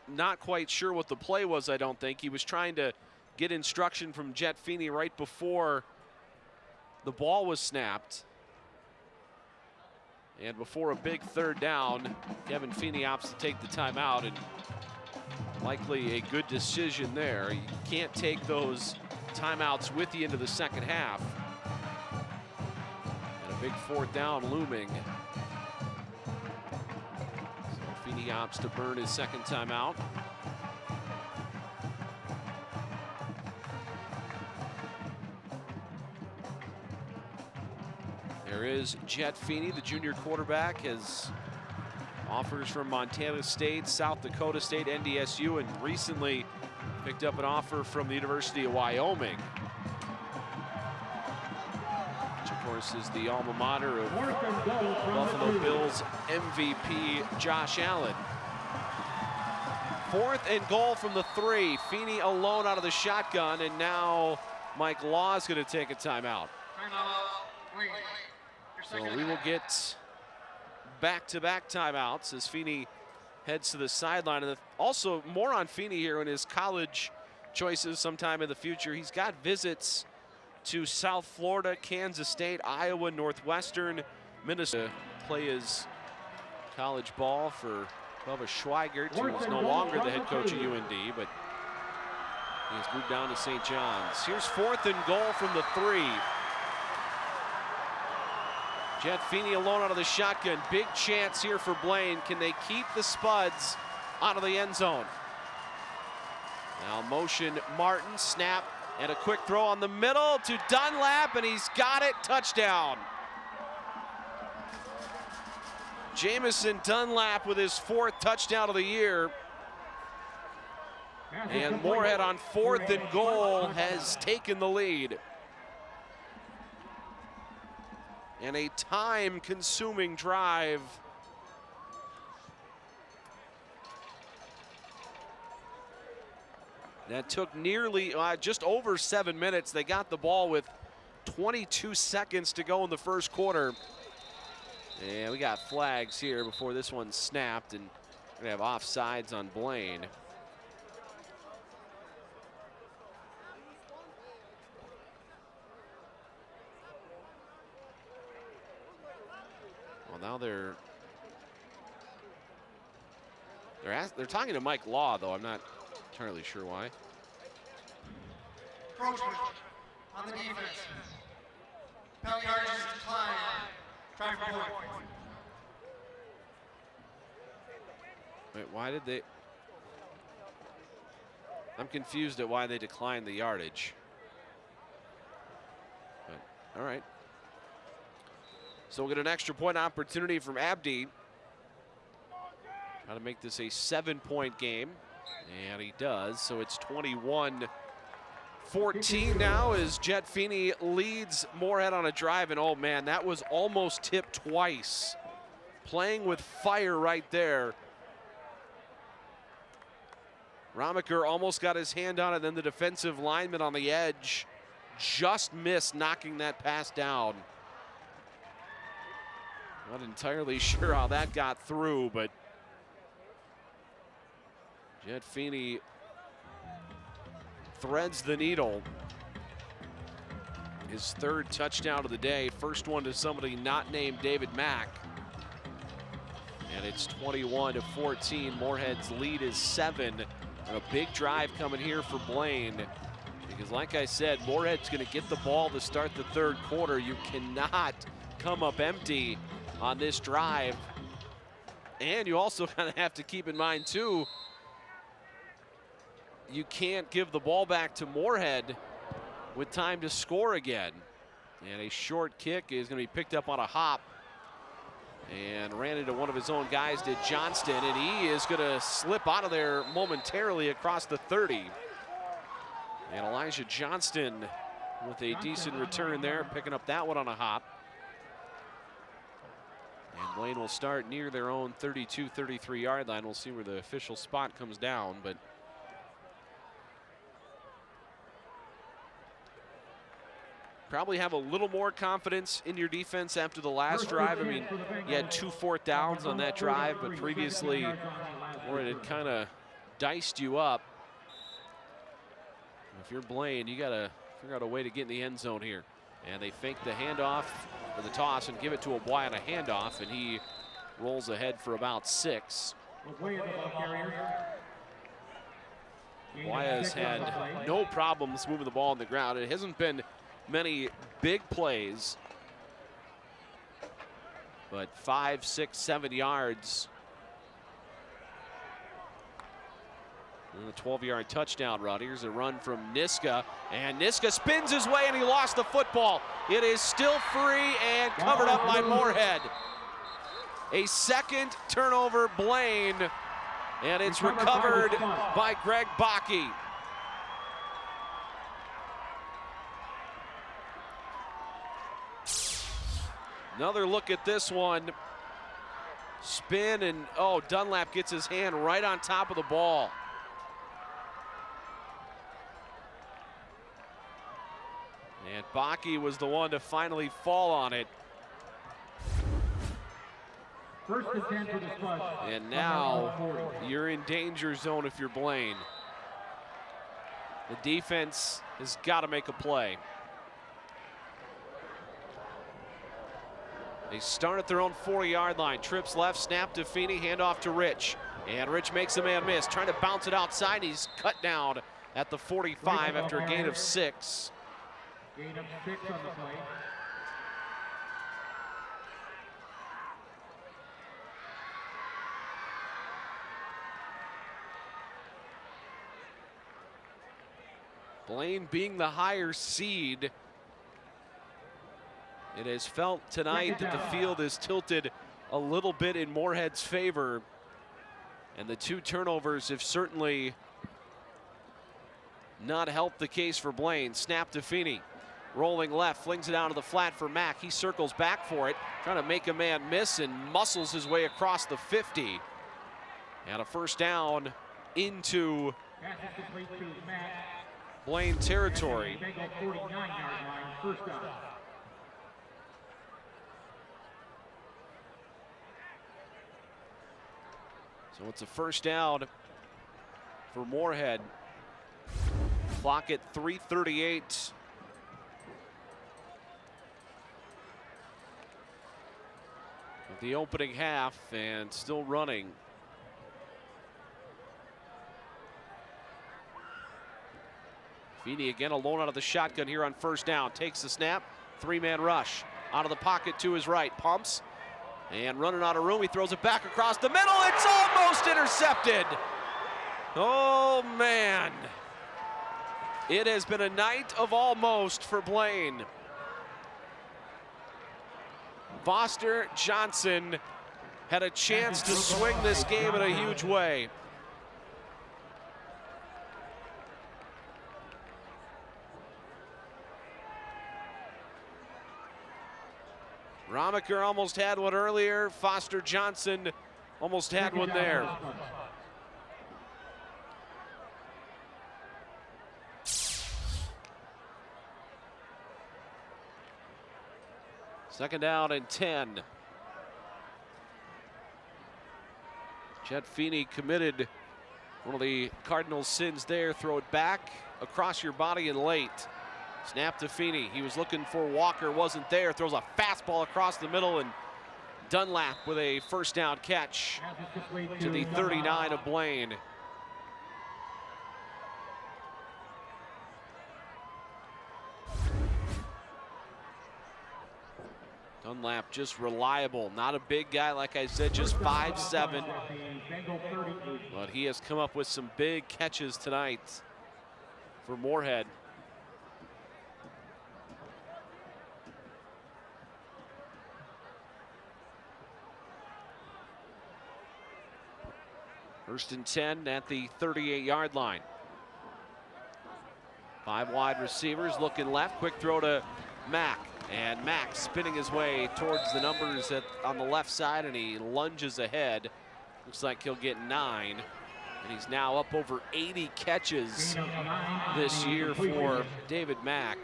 not quite sure what the play was, I don't think. He was trying to get instruction from Jet Feeney right before the ball was snapped. And before a big 3rd down, Kevin Feeney opts to take the timeout, and likely a good decision there. You can't take those timeouts with you into the second half. And a big 4th down looming. So Feeney opts to burn his second timeout. There is Jet Feeney, the junior quarterback, has offers from Montana State, South Dakota State, NDSU, and recently picked up an offer from the University of Wyoming, which of course is the alma mater of Buffalo Bills MVP Josh Allen. 4th and goal from the 3. Feeney alone out of the shotgun, and now Mike Law is going to take a timeout. So we will get back-to-back timeouts as Feeney heads to the sideline. And also more on Feeney here in his college choices sometime in the future. He's got visits to South Florida, Kansas State, Iowa, Northwestern, Minnesota. Play his college ball for Bubba Schweigert, who is no longer the head coach of UND, but he has moved down to St. John's. Here's 4th and goal from the 3. Jet Feeney alone out of the shotgun. Big chance here for Blaine. Can they keep the Spuds out of the end zone? Now motion Martin, snap, and a quick throw on the middle to Dunlap, and he's got it. Touchdown. Jamison Dunlap with his 4th touchdown of the year. And Moorhead on 4th and goal has taken the lead. And a time-consuming drive. That took nearly, just over 7 minutes. They got the ball with 22 seconds to go in the first quarter. And we got flags here before this one snapped, and we're gonna have offsides on Blaine. Well, now they're talking to Mike Law, though. I'm not entirely sure why. Approachment on the defense. Penalty yardage is declined. Try for point. Wait, why did they? I'm confused at why they declined the yardage. But, all right. So we'll get an extra point opportunity from Abdi. Trying to make this a 7-point game. And he does, so it's 21-14 now as Jet Feeney leads Moorhead on a drive. And oh man, that was almost tipped twice playing with fire right there. Romiker almost got his hand on it, then the defensive lineman on the edge just missed knocking that pass down. Not entirely sure how that got through, but Jed Feeney threads the needle. His third touchdown of the day, first one to somebody not named David Mack. And it's 21-14. Moorhead's lead is 7. And a big drive coming here for Blaine. Because like I said, Moorhead's gonna get the ball to start the third quarter. You cannot come up empty on this drive. And you also kind of have to keep in mind too, you can't give the ball back to Moorhead with time to score again. And a short kick is going to be picked up on a hop and ran into one of his own guys, did Johnston, and he is going to slip out of there momentarily across the 30. And Elijah Johnston with a decent return there, picking up that one on a hop. And Blaine will start near their own 32-33 yard line. We'll see where the official spot comes down, but probably have a little more confidence in your defense after the last drive. I mean, you had 2 4th downs on that drive, but previously where it had kind of diced you up. If you're Blaine, you got to figure out a way to get in the end zone here. And they fake the handoff or the toss and give it to a Boy on a handoff, and he rolls ahead for about 6. Boy has had no problems moving the ball on the ground. It hasn't been many big plays, but 5, 6, 7 yards. And a 12-yard touchdown run. Here's a run from Niska, and Niska spins his way, and he lost the football. It is still free and covered up by Moorhead. A second turnover, Blaine, and it's recovered by Greg Bakke. Another look at this one. Spin, and oh, Dunlap gets his hand right on top of the ball. And Bakke was the one to finally fall on it. First and 10 for the Spuds. And now you're in danger zone if you're Blaine. The defense has got to make a play. They start at their own 40-yard line. Trips left, snap to Feeney, handoff to Rich. And Rich makes a man miss, trying to bounce it outside. He's cut down at the 45 after a gain of 6. Gain of 6 on the play. Blaine being the higher seed, it has felt tonight that the field is tilted a little bit in Moorhead's favor. And the 2 turnovers have certainly not helped the case for Blaine. Snap to Feeney. Rolling left, flings it out to the flat for Mack. He circles back for it, trying to make a man miss and muscles his way across the 50. And a first down into Blaine territory. Bengal 49-yard line, first down. So it's a first down for Moorhead. Clock at 3:38. With the opening half and still running. Feeney again alone out of the shotgun here on first down. Takes the snap, 3-man rush. Out of the pocket to his right, pumps. And running out of room, he throws it back across the middle. It's almost intercepted. Oh, man. It has been a night of almost for Blaine. Foster Johnson had a chance to swing this game in a huge way. Romiker almost had one earlier. Foster Johnson almost had one there. Second down and 10. Jet Feeney committed one of the Cardinals' sins there. Throw it back across your body and late. Snap to Feeney. He was looking for Walker, wasn't there. Throws a fastball across the middle, and Dunlap with a first down catch to the 39 of Blaine. Dunlap just reliable, not a big guy, like I said, just 5'7", but he has come up with some big catches tonight for Moorhead. First and 10 at the 38-yard line. 5 wide receivers looking left, quick throw to Mack. And Mack spinning his way towards the numbers on the left side, and he lunges ahead. Looks like he'll get 9. And he's now up over 80 catches this year for David Mack.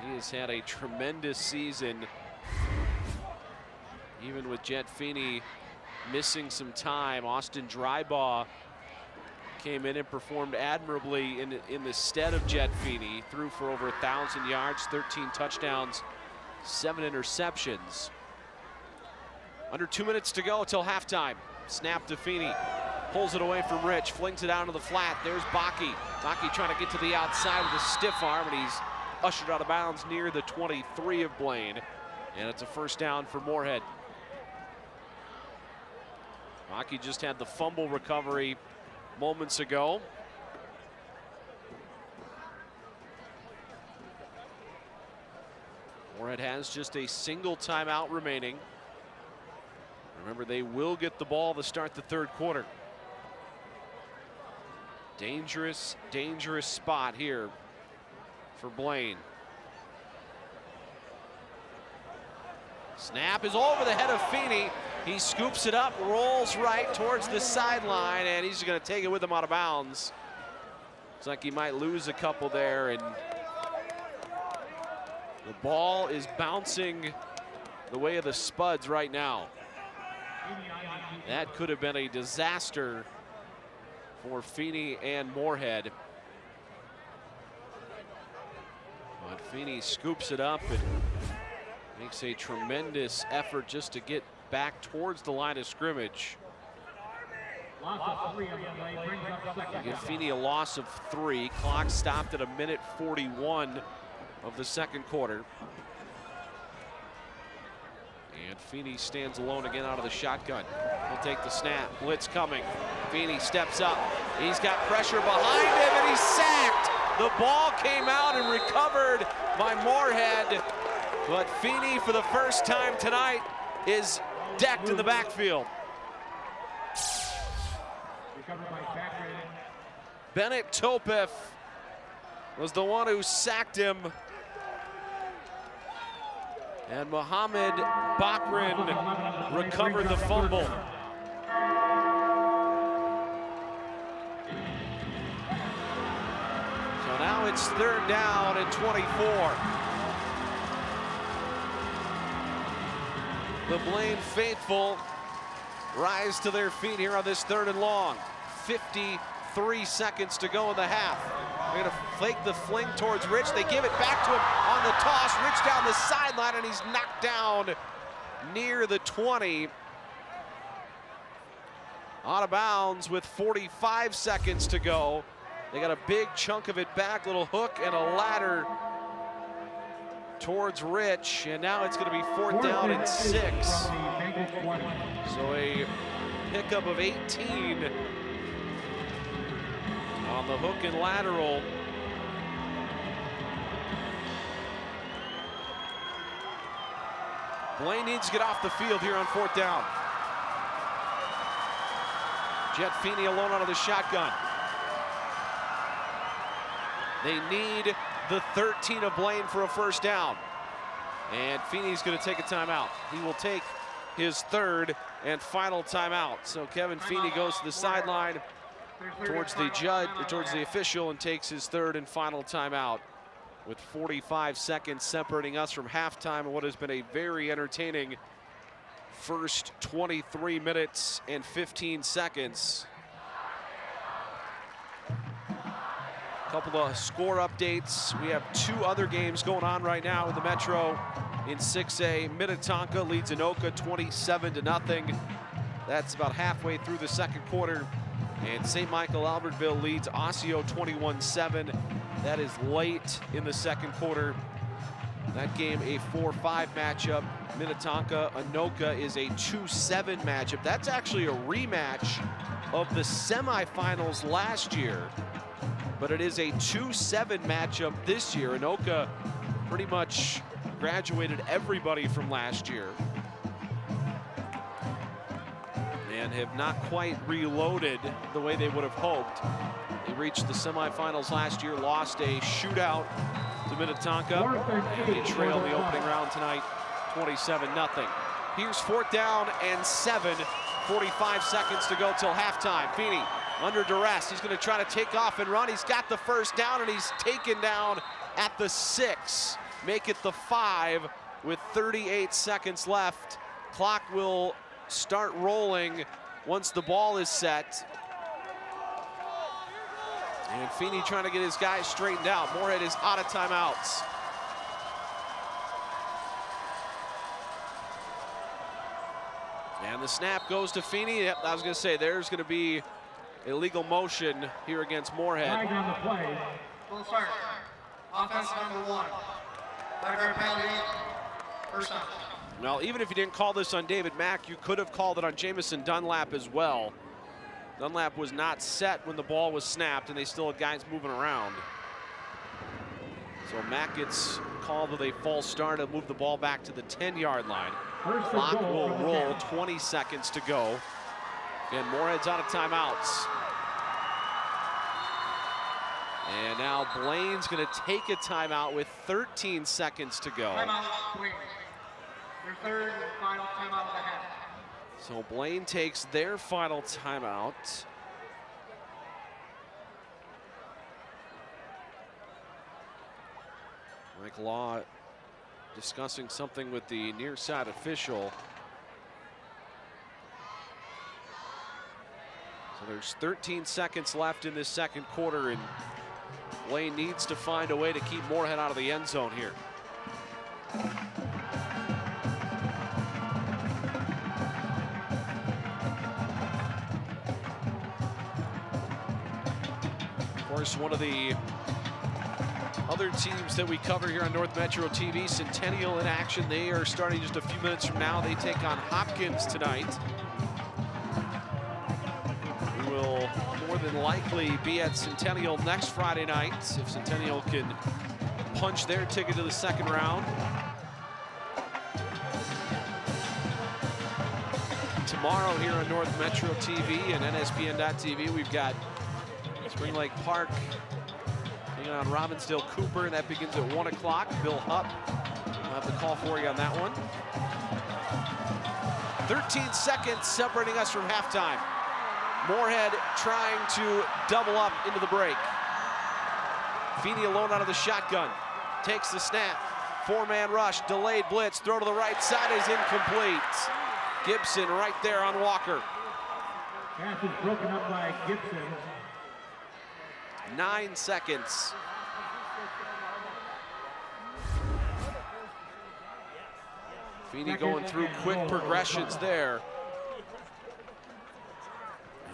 He has had a tremendous season, even with Jet Feeney missing some time. Austin Drybaugh came in and performed admirably in the stead of Jet Feeney. Threw for over 1,000 yards, 13 touchdowns, 7 interceptions. Under 2 minutes to go till halftime. Snap to Feeney. Pulls it away from Rich, flings it out to the flat. There's Bakke. Bakke trying to get to the outside with a stiff arm, and he's ushered out of bounds near the 23 of Blaine. And it's a first down for Moorhead. Bakke just had the fumble recovery moments ago. Moorhead has just a single timeout remaining. Remember, they will get the ball to start the third quarter. Dangerous, dangerous spot here for Blaine. Snap is over the head of Feeney. He scoops it up, rolls right towards the sideline, and he's going to take it with him out of bounds. Looks like he might lose a couple there, and the ball is bouncing the way of the Spuds right now. That could have been a disaster for Feeney and Moorhead. But Feeney scoops it up and makes a tremendous effort just to get back towards the line of scrimmage. Give Feeney a loss of 3. Clock stopped at 1:41 of the second quarter. And Feeney stands alone again out of the shotgun. He'll take the snap. Blitz coming. Feeney steps up. He's got pressure behind him, and he's sacked. The ball came out and recovered by Moorhead. But Feeney, for the first time tonight, is decked in the backfield. Bennett Topeth was the one who sacked him. And Mohamed Bakrin recovered the fumble. So now it's third down and 24. The Blaine faithful rise to their feet here on this 3rd and long. 53 seconds to go in the half. They're gonna flake the fling towards Rich. They give it back to him on the toss. Rich down the sideline, and he's knocked down near the 20. Out of bounds with 45 seconds to go. They got a big chunk of it back, little hook and a ladder towards Rich, and now it's going to be 4th down and 6. So a pickup of 18 on the hook and lateral. Blaine needs to get off the field here on 4th down. Jet Feeney alone out of the shotgun. They need the 13 of Blaine for a first down. And Feeney's going to take a timeout. He will take his third and final timeout. So Kevin Feeney goes to the sideline towards the judge, towards the official, and takes his third and final timeout, with 45 seconds separating us from halftime and what has been a very entertaining first 23 minutes and 15 seconds. A couple of score updates. We have two other games going on right now in the Metro. In 6A, Minnetonka leads Anoka 27-0. That's about halfway through the second quarter. And St. Michael Albertville leads Osseo 21-7. That is late in the second quarter. That game a 4-5 matchup. Minnetonka Anoka is a 2-7 matchup. That's actually a rematch of the semifinals last year, but it is a 2-7 matchup this year. Anoka pretty much graduated everybody from last year and have not quite reloaded the way they would have hoped. They reached the semifinals last year, lost a shootout to Minnetonka, and they trailed the opening round tonight 27-0. Here's 4th down and 7, 45 seconds to go till halftime. Feeney under duress, he's going to try to take off and run. He's got the first down, and he's taken down at the 6. Make it the 5 with 38 seconds left. Clock will start rolling once the ball is set. And Feeney trying to get his guys straightened out. Moorhead is out of timeouts. And the snap goes to Feeney. Yep, I was going to say, there's going to be illegal motion here against Moorhead. Flag on the play. Full start. Offense number 1. Background penalty. First down. Well, even if you didn't call this on David Mack, you could have called it on Jamison Dunlap as well. Dunlap was not set when the ball was snapped, and they still had guys moving around. So Mack gets called with a false start to move the ball back to the 10-yard line. Clock will roll, 20 seconds to go. Again, Moorhead's out of timeouts. And now Blaine's going to take a timeout with 13 seconds to go. Timeout, Blaine. Your third and final timeout of the half. So Blaine takes their final timeout. Mike Law discussing something with the near side official. So there's 13 seconds left in this second quarter, and Blaine needs to find a way to keep Moorhead out of the end zone here. Of course, one of the other teams that we cover here on North Metro TV, Centennial in action. They are starting just a few minutes from now. They take on Hopkins tonight. We will more than likely be at Centennial next Friday night if Centennial can punch their ticket to the second round. Tomorrow here on North Metro TV and NSPN.TV, we've got Spring Lake Park taking on Robbinsdale Cooper, and that begins at 1 o'clock. Bill Hupp will have the call for you on that one. 13 seconds separating us from halftime. Moorhead trying to double up into the break. Feeney alone out of the shotgun. Takes the snap. 4-man rush, delayed blitz, throw to the right side is incomplete. Gibson right there on Walker. Pass is broken up by Gibson. 9 seconds. Feeney going through quick progressions there.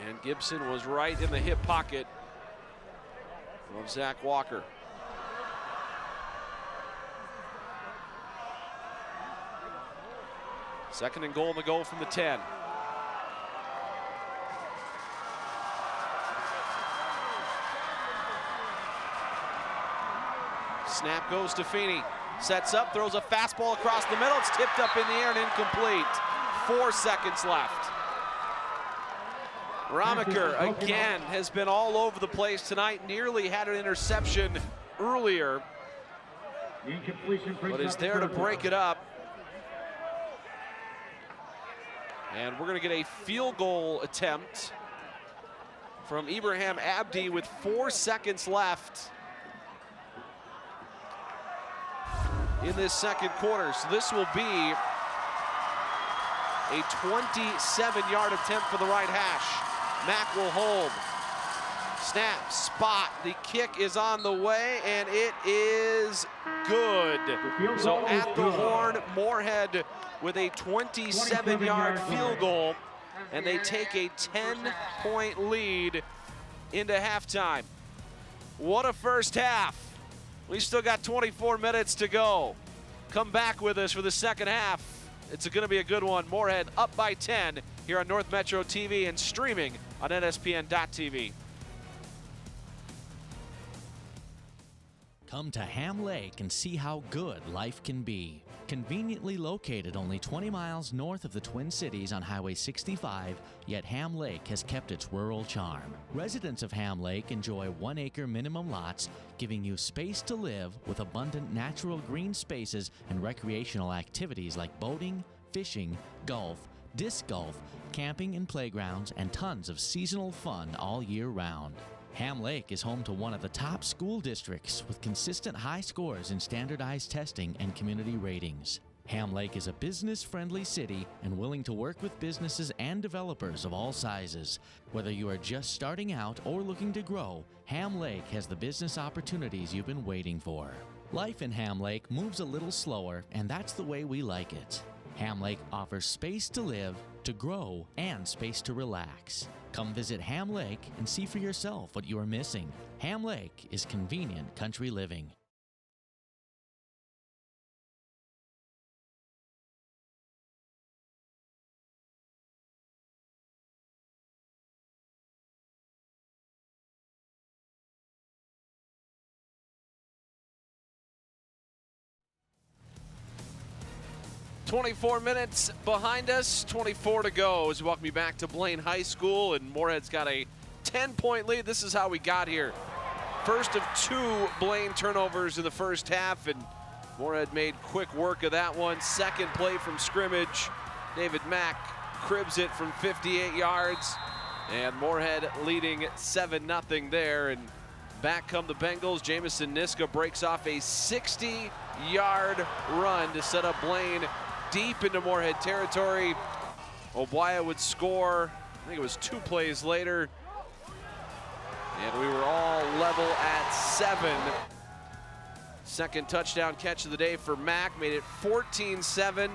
And Gibson was right in the hip pocket of Zach Walker. Second and goal, and the goal from the 10. Snap goes to Feeney. Sets up, throws a fastball across the middle. It's tipped up in the air and incomplete. 4 seconds left. Romiker again has been all over the place tonight. Nearly had an interception earlier. The incompletion brings but is up there to third break down. it up. And we're going to get a field goal attempt from Ibrahim Abdi with 4 seconds left in this second quarter. So this will be a 27-yard attempt for the right hash. Mack will hold. Snap, spot, the kick is on the way, and it is good. So at the horn, Moorhead with a 27-yard field goal, and they take a 10-point lead into halftime. What a first half. We still got 24 minutes to go. Come back with us for the second half. It's going to be a good one. Moorhead up by 10 here on North Metro TV and streaming on NSPN.TV. Come to Ham Lake and see how good life can be. Conveniently located only 20 miles north of the Twin Cities on Highway 65, yet Ham Lake has kept its rural charm. Residents of Ham Lake enjoy 1-acre minimum lots, giving you space to live with abundant natural green spaces and recreational activities like boating, fishing, golf, disc golf, camping and playgrounds, and tons of seasonal fun all year round. Ham Lake is home to one of the top school districts with consistent high scores in standardized testing and community ratings. Ham Lake is a business-friendly city and willing to work with businesses and developers of all sizes. Whether you are just starting out or looking to grow, Ham Lake has the business opportunities you've been waiting for. Life in Ham Lake moves a little slower, and that's the way we like it. Ham Lake offers space to live, to grow, and space to relax. Come visit Ham Lake and see for yourself what you are missing. Ham Lake is convenient country living. "24 minutes behind us, 24 to go as we welcome you back to Blaine High School, and Moorhead's got a 10-point lead. This is how we got here. First of 2 Blaine turnovers in the first half, and Moorhead made quick work of that one. Second play from scrimmage. David Mack cribs it from 58 yards, and Moorhead leading 7-0 there. And back come the Bengals. Jamison Niska breaks off a 60-yard run to set up Blaine deep into Moorhead territory. Obuaya would score, I think it was 2 plays later. And we were all level at 7. Second touchdown catch of the day for Mack, made it 14-7.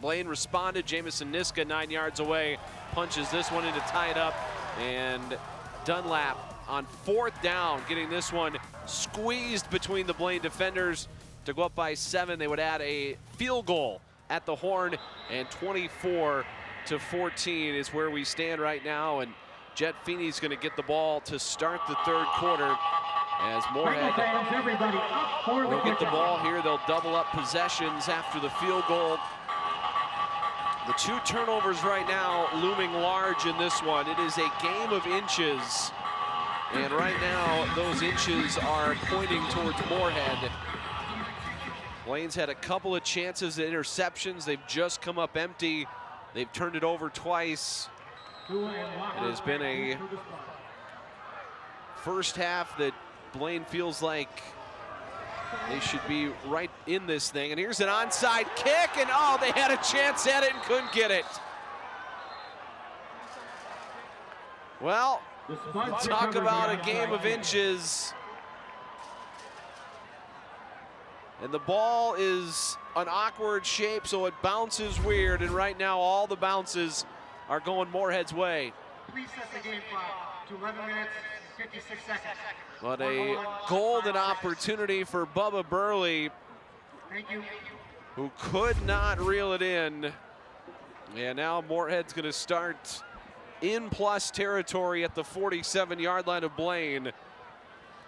Blaine responded. Jamison Niska 9 yards away, punches this one in to tie it up. And Dunlap on 4th down, getting this one squeezed between the Blaine defenders to go up by 7. They would add a field goal at the horn, and 24-14 is where we stand right now. And Jet Feeney's going to get the ball to start the third quarter as Moorhead will get the ball here. They'll double up possessions after the field goal. The 2 turnovers right now looming large in this one. It is a game of inches, and right now those inches are pointing towards Moorhead. Blaine's had a couple of chances at interceptions. They've just come up empty. They've turned it over twice. It has been a first half that Blaine feels like they should be right in this thing. And here's an onside kick, and oh, they had a chance at it and couldn't get it. Well, talk about a game of inches. And the ball is an awkward shape, so it bounces weird. And right now, all the bounces are going Moorhead's way. Please set the game clock to 11 minutes, 56 seconds. But a golden opportunity for Bubba Burley, who could not reel it in. And now Moorhead's going to start in plus territory at the 47-yard line of Blaine.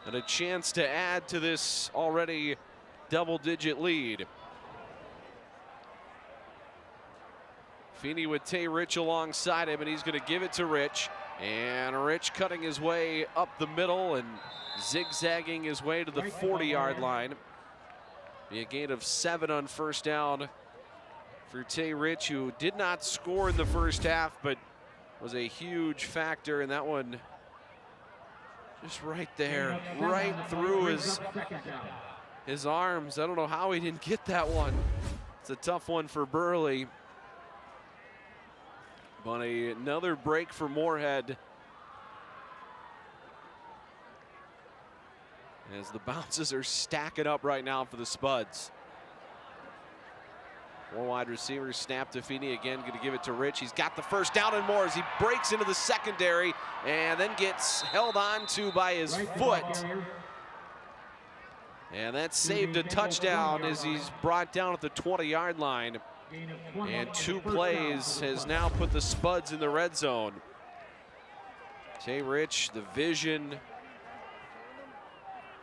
And a chance to add to this already double-digit lead. Feeney with Tay Rich alongside him, and he's going to give it to Rich. And Rich cutting his way up the middle and zigzagging his way to the 40-yard line. Be a gain of 7 on first down for Tay Rich, who did not score in the first half, but was a huge factor in that one. Just right there, right through his arms. I don't know how he didn't get that one. It's a tough one for Burley. But another break for Moorhead, as the bounces are stacking up right now for the Spuds. 4 wide receivers, snap to Feeney again, going to give it to Rich. He's got the first down and more as he breaks into the secondary and then gets held on to by his foot. And that saved a touchdown as he's brought down at the 20-yard line. And 2 plays has now put the Spuds in the red zone. Tay Rich, the vision.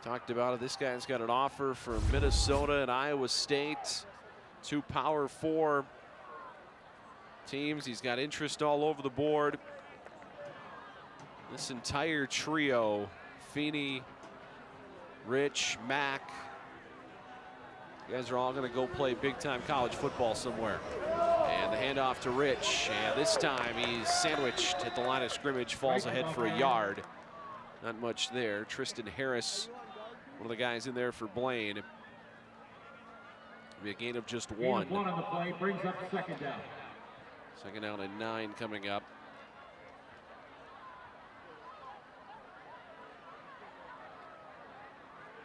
Talked about it. This guy's got an offer from Minnesota and Iowa State. 2 Power 4 teams. He's got interest all over the board. This entire trio, Feeney, Rich, Mack, you guys are all going to go play big-time college football somewhere. And the handoff to Rich. And this time he's sandwiched at the line of scrimmage, falls ahead for a yard. Not much there. Tristan Harris, one of the guys in there for Blaine. Be a gain of just 1. 1 on the play brings up second down. Second down and 9 coming up.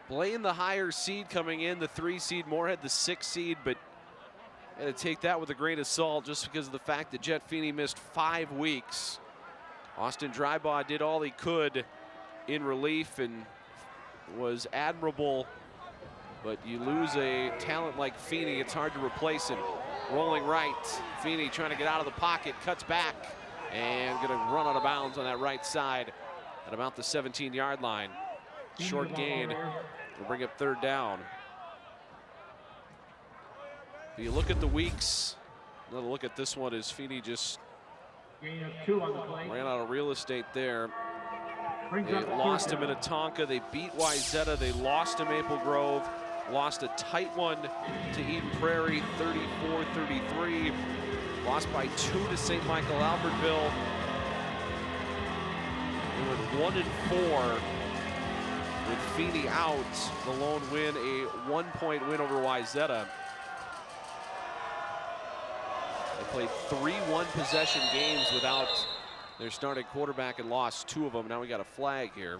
Blaine, the higher seed coming in, the 3 seed, Moorhead, the 6 seed, but got to take that with a grain of salt just because of the fact that Jet Feeney missed 5 weeks. Austin Drybaugh did all he could in relief and was admirable. But you lose a talent like Feeney, it's hard to replace him. Rolling right, Feeney trying to get out of the pocket, cuts back, and gonna run out of bounds on that right side at about the 17-yard line. Short gain will bring up 3rd down. If you look at the weeks, another look at this one is Feeney just Gain of 2 on the play. ran out of real estate there. Brings They up lost to 4th down. Minnetonka, they beat Wayzata, they lost to Maple Grove, lost a tight one to Eden Prairie, 34-33. Lost by 2 to St. Michael Albertville. They went 1-4 with Feeney out. The lone win, a 1-point win over Wayzata. They played 3 one-possession games without their starting quarterback and lost 2 of them. Now we got a flag here.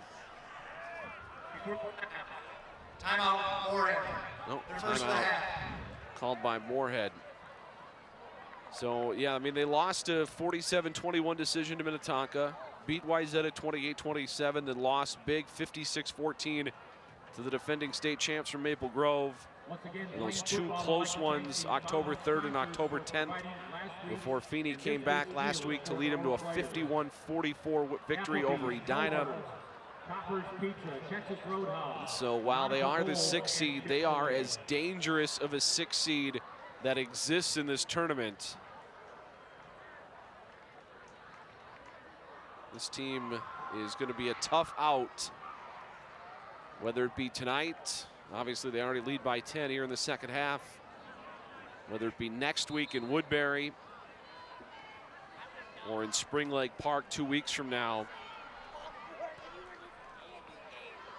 Timeout, Moorhead. Nope, Their first of the timeout half. called by Moorhead. So, yeah, I mean, they lost a 47-21 decision to Minnetonka, beat Wayzata 28-27, then lost big 56-14 to the defending state champs from Maple Grove. And those 2 close ones, October 3rd and October 10th, before Feeney came back last week to lead them to a 51-44 victory over Edina. So while they are the 6th seed, they are as dangerous of a 6th seed that exists in this tournament. This team is going to be a tough out, whether it be tonight. Obviously, they already lead by 10 here in the second half. Whether it be next week in Woodbury or in Spring Lake Park 2 weeks from now.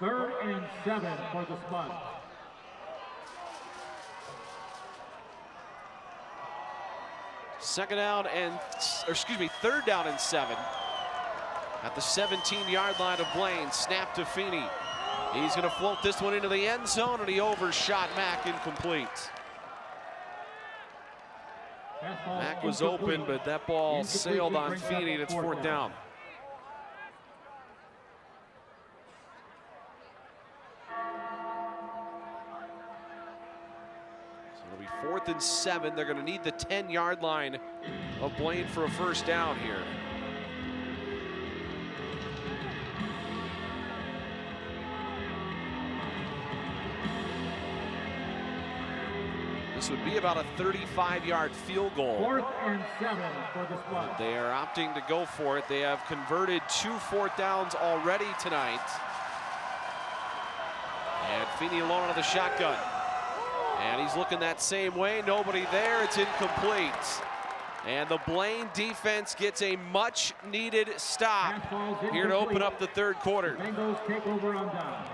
3rd and 7 for the Spuds. Third down and 7. At the 17-yard line of Blaine, snap to Feeney. He's going to float this one into the end zone, and he overshot Mack, incomplete. Mack was open, but that ball sailed on Feeney, and it's 4th down. So it'll be 4th and 7. They're going to need the 10-yard line of Blaine for a first down here. This would be about a 35-yard field goal. 4th and 7 for the Spuds. They are opting to go for it. They have converted 2 4th downs already tonight. And Feeney alone out of the shotgun. And he's looking that same way. Nobody there. It's incomplete. And the Blaine defense gets a much-needed stop here to open up the third quarter. Bengals take over on down.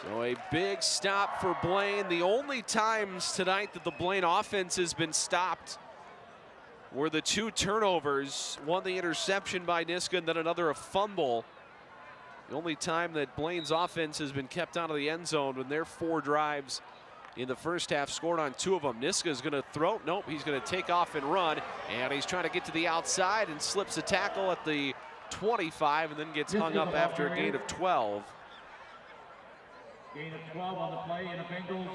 So a big stop for Blaine. The only times tonight that the Blaine offense has been stopped were the 2 turnovers, one the interception by Niska and then another a fumble. The only time that Blaine's offense has been kept out of the end zone when their 4 drives in the first half scored on 2 of them. Niska's going to throw. Nope, he's going to take off and run. And he's trying to get to the outside and slips a tackle at the 25 and then gets hung up after a gain of 12. Gain of 12 on the play and a Bengals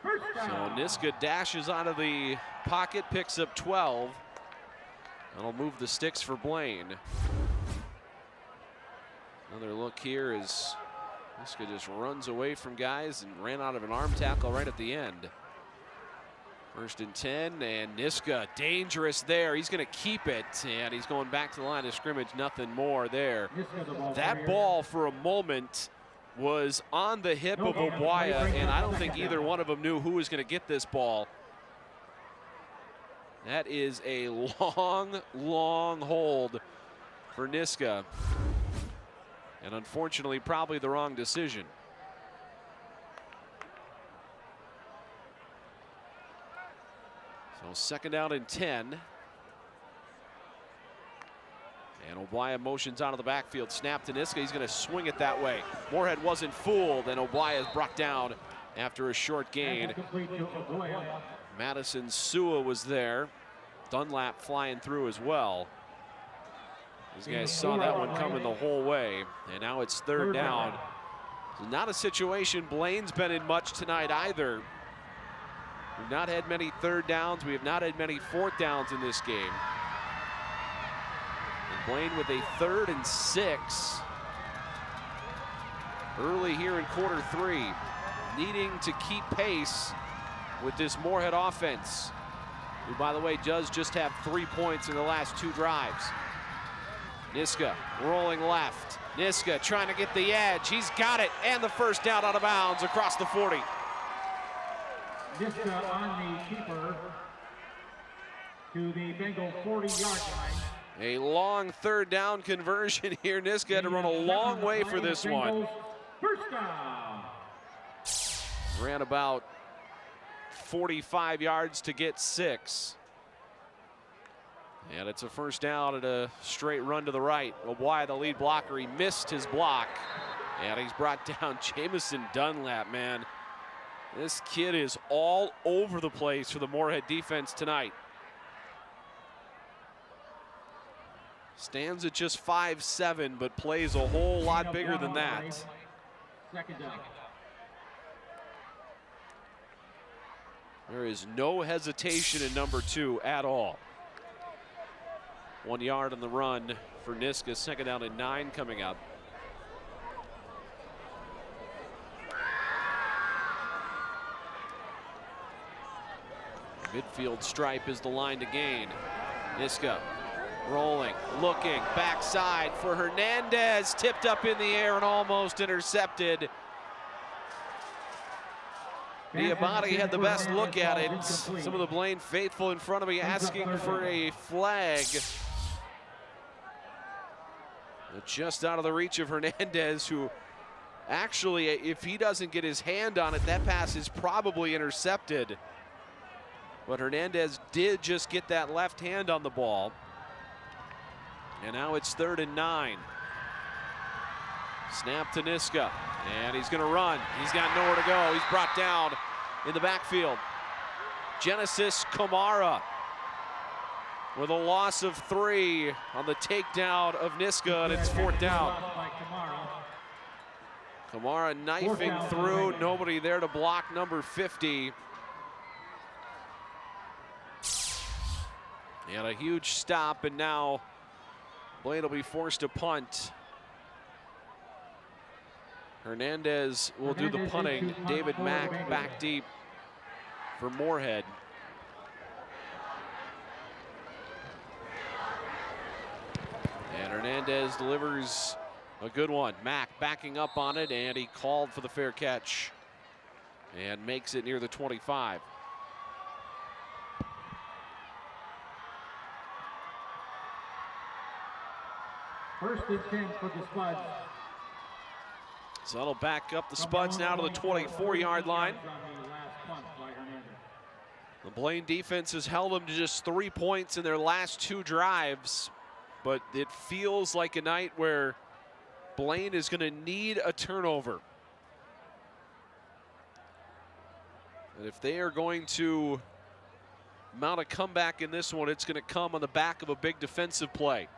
first down. So Niska dashes out of the pocket, picks up 12. That'll move the sticks for Blaine. Another look here as Niska just runs away from guys and ran out of an arm tackle right at the end. 1st and 10, and Niska dangerous there. He's going to keep it, and he's going back to the line of scrimmage. Nothing more there. That ball for a moment was on the hip of Obuaya, and I don't think either one of them knew who was going to get this ball. That is a long, long hold for Niska. And unfortunately, probably the wrong decision. So 2nd down and 10. And Obuaya motions out of the backfield. Snap to Niska. He's going to swing it that way. Moorhead wasn't fooled, and Obuaya is brought down after a short gain. Madison Sua was there. Dunlap flying through as well. These guys saw that one coming the whole way, and now it's 3rd down. So not a situation Blaine's been in much tonight either. We've not had many 3rd downs. We have not had many 4th downs in this game. And Blaine with a 3rd and 6. Early here in quarter 3, needing to keep pace with this Moorhead offense, who, by the way, does just have 3 points in the last 2 drives. Niska rolling left. Niska trying to get the edge. He's got it, and the first down out of bounds across the 40. Niska on the keeper to the Bengal 40-yard line. A long 3rd down conversion here. Niska had to run a long way for this one. First down. Ran about 45 yards to get 6. And it's a first down and a straight run to the right. Obuaya, the lead blocker, he missed his block. And he's brought down Jamison Dunlap, man. This kid is all over the place for the Moorhead defense tonight. Stands at just 5'7", but plays a whole lot bigger than that. 2nd down. There is no hesitation in number 2 at all. 1 yard on the run for Niska. 2nd down and 9 coming up. Midfield stripe is the line to gain. Niska rolling, looking, backside for Hernandez. Tipped up in the air and almost intercepted. Diabate had the best look at it. Some of the Blaine faithful in front of me asking for a flag. But just out of the reach of Hernandez, who actually, if he doesn't get his hand on it, that pass is probably intercepted. But Hernandez did just get that left hand on the ball. And now it's 3rd and 9. Snap to Niska, and he's going to run. He's got nowhere to go. He's brought down in the backfield. Genesis Kamara with a loss of 3 on the takedown of Niska, and it's 4th down. Kamara knifing through, nobody there to block number 50. And a huge stop, and now Blaine will be forced to punt. Hernandez will do the punting. David Mack back deep for Moorhead. And Hernandez delivers a good one. Mack backing up on it, and he called for the fair catch and makes it near the 25. First and 10 for the Spuds. So that'll back up the Spuds now to the 24-yard line. The Blaine defense has held them to just 3 points in their last 2 drives, but it feels like a night where Blaine is going to need a turnover. And if they are going to mount a comeback in this one, it's going to come on the back of a big defensive play.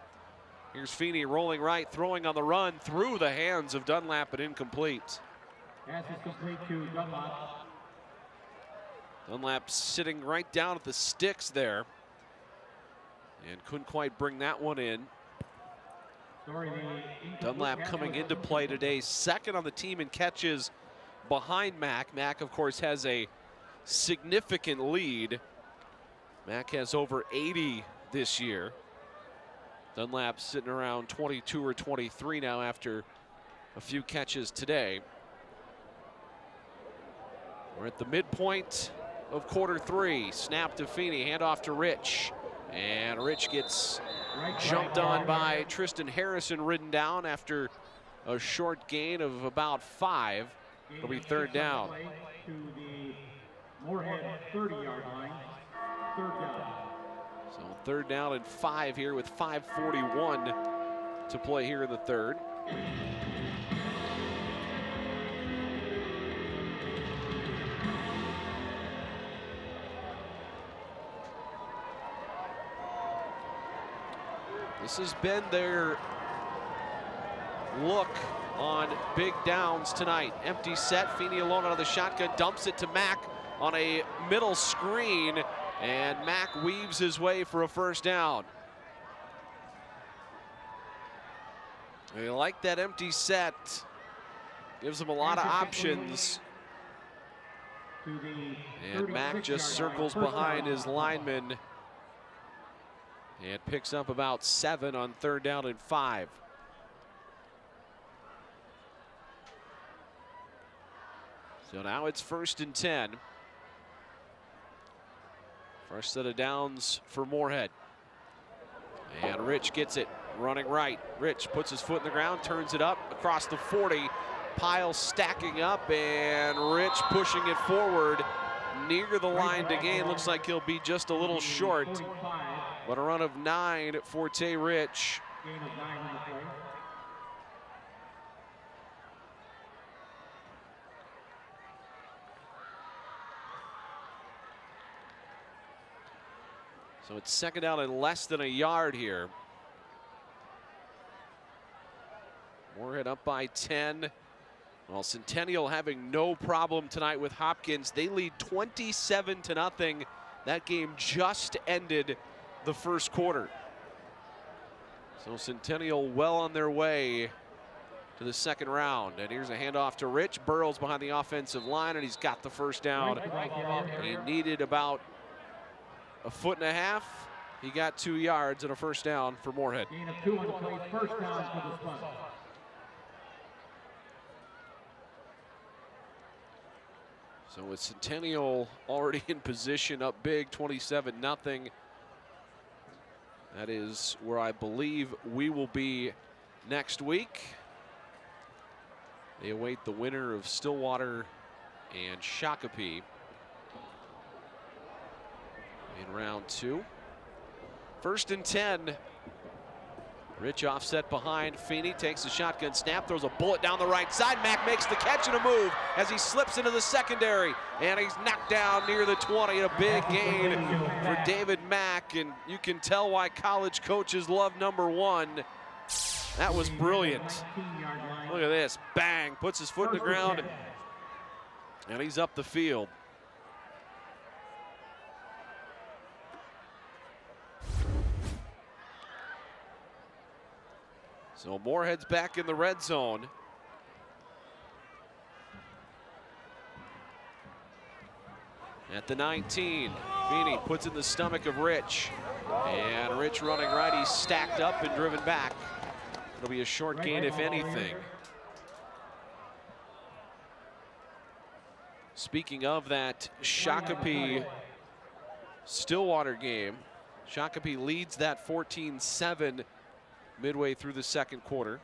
Here's Feeney rolling right, throwing on the run through the hands of Dunlap, but incomplete. Pass is complete to Dunlap. Dunlap sitting right down at the sticks there and couldn't quite bring that one in. Dunlap coming into play today, second on the team in catches behind Mack. Mack, of course, has a significant lead. Mack has over 80 this year. Dunlap sitting around 22 or 23 now after a few catches today. We're at the midpoint of quarter 3. Snap to Feeney, handoff to Rich. And Rich gets jumped on by Tristan Harrison, ridden down after a short gain of about 5. It'll be third down. To the Moorhead 30-yard line, third down. So third down and 5 here with 5:41 to play here in the third. This has been their look on big downs tonight. Empty set, Feeney alone out of the shotgun, dumps it to Mack on a middle screen, and Mack weaves his way for a first down. They like that empty set. Gives them a lot of options. And Mack just circles behind his lineman and picks up about 7 on third down and 5. So now it's first and 10. First set of downs for Moorhead. And Rich gets it, running right. Rich puts his foot in the ground, turns it up across the 40. Pile stacking up, and Rich pushing it forward near the line to gain. Looks like he'll be just a little short. But a run of 9 for Tay Rich. Gain of 9 on the play. So it's second down and less than a yard here. Moorhead up by 10. Well, Centennial having no problem tonight with Hopkins. They lead 27-0. That game just ended the first quarter. So Centennial well on their way to the second round. And here's a handoff to Rich. Burrows behind the offensive line, and he's got the first down. He needed about a foot and a half. He got 2 yards and a first down for Moorhead. Gain of 2 on the play, first down for the Spuds. So with Centennial already in position, up big, 27-0. That is where I believe we will be next week. They await the winner of Stillwater and Shakopee in round 2. First and 10. Rich offset behind. Feeney takes a shotgun snap, throws a bullet down the right side. Mack makes the catch and a move as he slips into the secondary. And he's knocked down near the 20. A big gain for David Mack. And you can tell why college coaches love number 1. That was brilliant. Look at this. Bang. Puts his foot in the ground. And he's up the field. So Moorhead's back in the red zone. At the 19, Feeney puts in the stomach of Rich. And Rich running right, he's stacked up and driven back. It'll be a short gain, if anything. Speaking of that Shakopee-Stillwater game, Shakopee leads that 14-7 midway through the second quarter.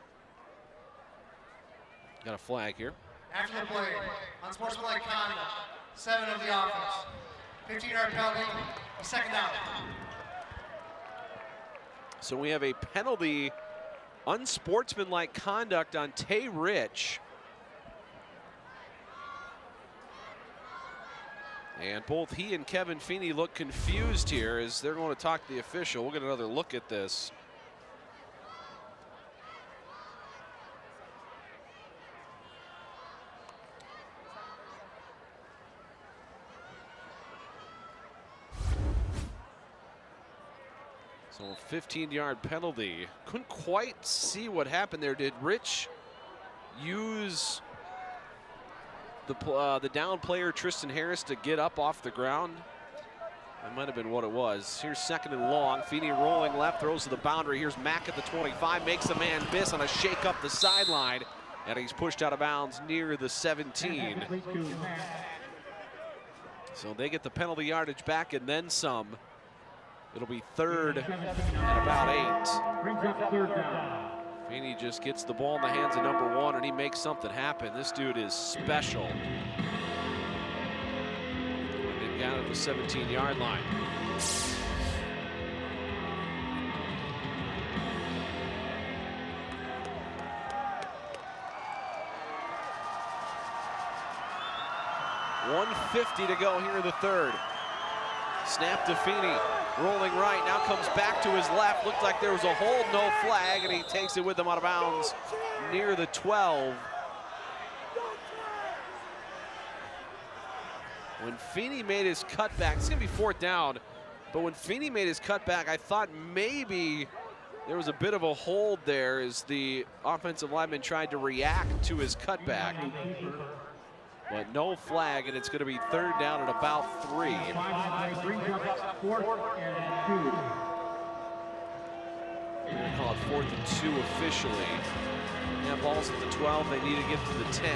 Got a flag here. After the play, unsportsmanlike conduct, 7 of the offense. 15-yard penalty, a second down. So we have a penalty, unsportsmanlike conduct on Tay Rich. And both he and Kevin Feeney look confused here as they're going to talk to the official. We'll get another look at this. So a 15-yard penalty. Couldn't quite see what happened there. Did Rich use the down player, Tristan Harris, to get up off the ground? That might have been what it was. Here's second and long. Feeney rolling left, throws to the boundary. Here's Mack at the 25, makes a man miss on a shake up the sideline, and he's pushed out of bounds near the 17. So they get the penalty yardage back and then some. It'll be third and about 8. Brings up third down. Feeney just gets the ball in the hands of number 1 and he makes something happen. This dude is special. And down at the 17-yard line. .150 to go here in the third. Snap to Feeney. Rolling right, now comes back to his left. Looked like there was a hold, no flag, and he takes it with him out of bounds near the 12. When Feeney made his cutback, it's gonna be 4th down, but when Feeney made his cutback, I thought maybe there was a bit of a hold there as the offensive lineman tried to react to his cutback. But no flag, and it's going to be 3rd down at about 3. Brings up 4th and 2. We're going to call it 4th and 2 officially. Yeah, ball's at the 12. They need to get to the 10.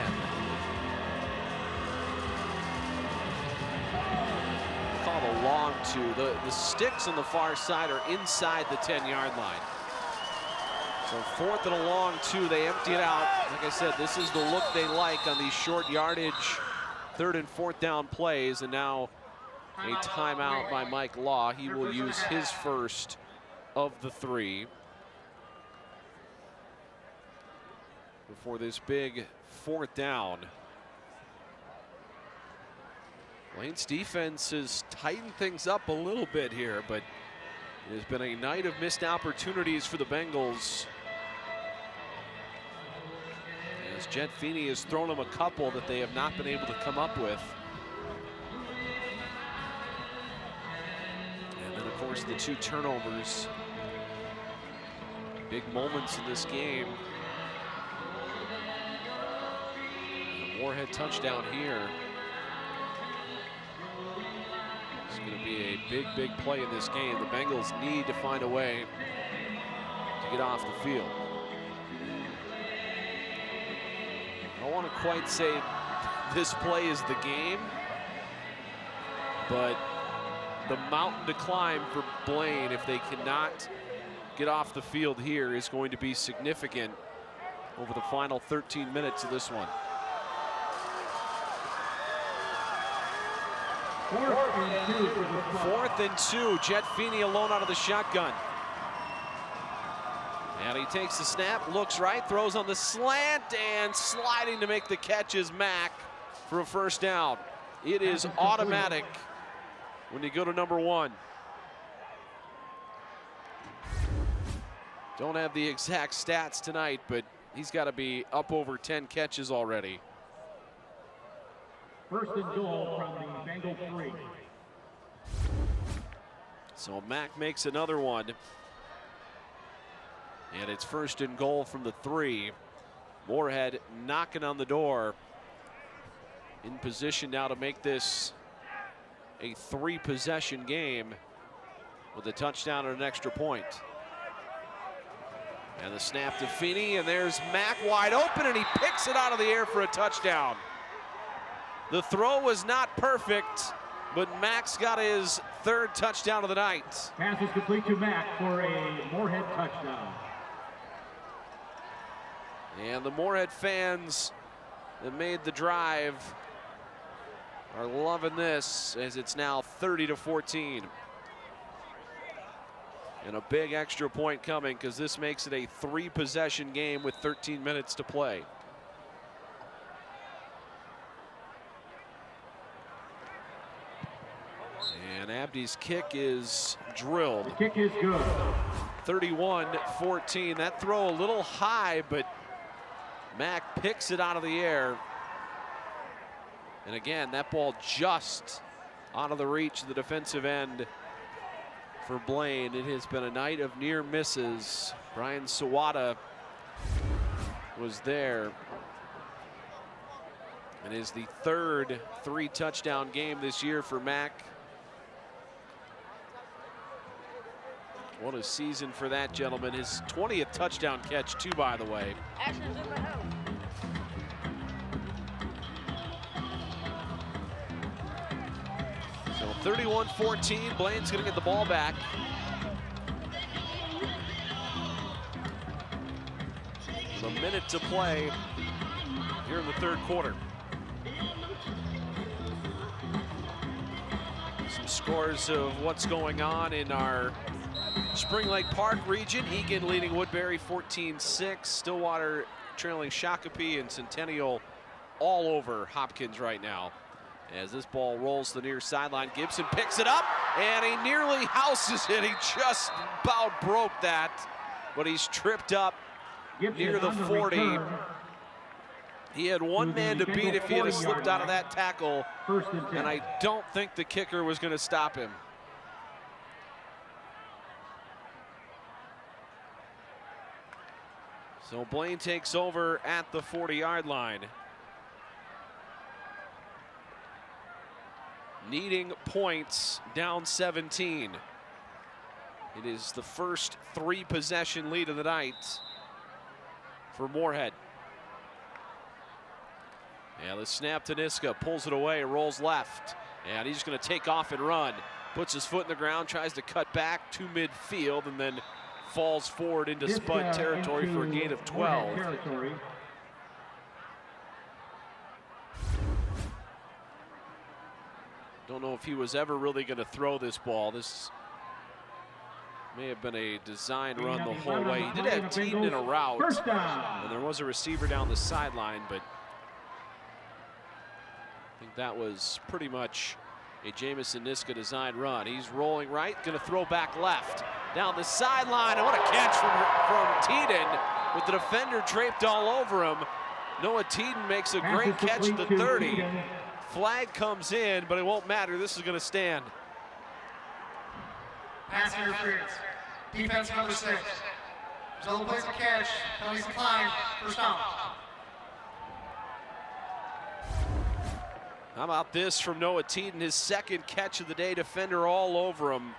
We'll call it a long 2. The sticks on the far side are inside the 10-yard line. So 4th and a long 2, they empty it out. Like I said, this is the look they like on these short yardage 3rd and 4th down plays. And now a timeout by Mike Law. He will use his first of the 3 before this big 4th down. Blaine's defense has tightened things up a little bit here, but it has been a night of missed opportunities for the Bengals. As Jet Feeney has thrown them a couple that they have not been able to come up with. And then, of course, the 2 turnovers. Big moments in this game. And the Moorhead touchdown here. It's going to be a big, big play in this game. The Bengals need to find a way to get off the field. I don't want to quite say this play is the game, but the mountain to climb for Blaine, if they cannot get off the field here, is going to be significant over the final 13 minutes of this one. 4th and 2, Jet Feeney alone out of the shotgun. And he takes the snap, looks right, throws on the slant, and sliding to make the catch is Mack for a 1st down. It is automatic when you go to number 1. Don't have the exact stats tonight, but he's got to be up over 10 catches already. 1st and goal from the Bengal 3. So Mack makes another one. And it's 1st and goal from the 3. Moorhead knocking on the door. In position now to make this a 3-possession game with a touchdown and an extra point. And the snap to Feeney, and there's Mack wide open, and he picks it out of the air for a touchdown. The throw was not perfect, but Mack's got his third touchdown of the night. Pass is complete to Mack for a Moorhead touchdown. And the Moorhead fans that made the drive are loving this, as it's now 30-14. And a big extra point coming, because this makes it a 3-possession game with 13 minutes to play. And Abdi's kick is drilled. The kick is good. 31-14. That throw a little high, but Mack picks it out of the air. And again, that ball just out of the reach of the defensive end for Blaine. It has been a night of near misses. Brian Sawada was there. It is the third 3-touchdown game this year for Mack. What a season for that gentleman. His 20th touchdown catch too, by the way. So 31-14, Blaine's gonna get the ball back. With a minute to play here in the third quarter. Some scores of what's going on in our Spring Lake Park region. Egan leading Woodbury 14-6. Stillwater trailing Shakopee, and Centennial all over Hopkins right now. As this ball rolls to the near sideline, Gibson picks it up, and he nearly houses it. He just about broke that, but he's tripped up near the 40. He had one man to beat if he had slipped out of that tackle, and I don't think the kicker was going to stop him. So Blaine takes over at the 40-yard line. Needing points, down 17. It is the first 3-possession lead of the night for Moorhead. And the snap to Niska, pulls it away, rolls left, and he's going to take off and run. Puts his foot in the ground, tries to cut back to midfield, and then falls forward into Spud territory for a gain of 12. Don't know if he was ever really going to throw this ball. This may have been a design run the whole way. He did have Teaden in a route, and there was a receiver down the sideline, but I think that was pretty much a Jamison Niska design run. He's rolling right, going to throw back left. Down the sideline, and what a catch from Teaden, with the defender draped all over him. Noah Teaden makes a great catch at the 30. Flag comes in, but it won't matter. This is going to stand. Pass interference. Defense number 6. Zone plays a catch. Penalties declined. First down. How about this from Noah Teaden? His second catch of the day, defender all over him.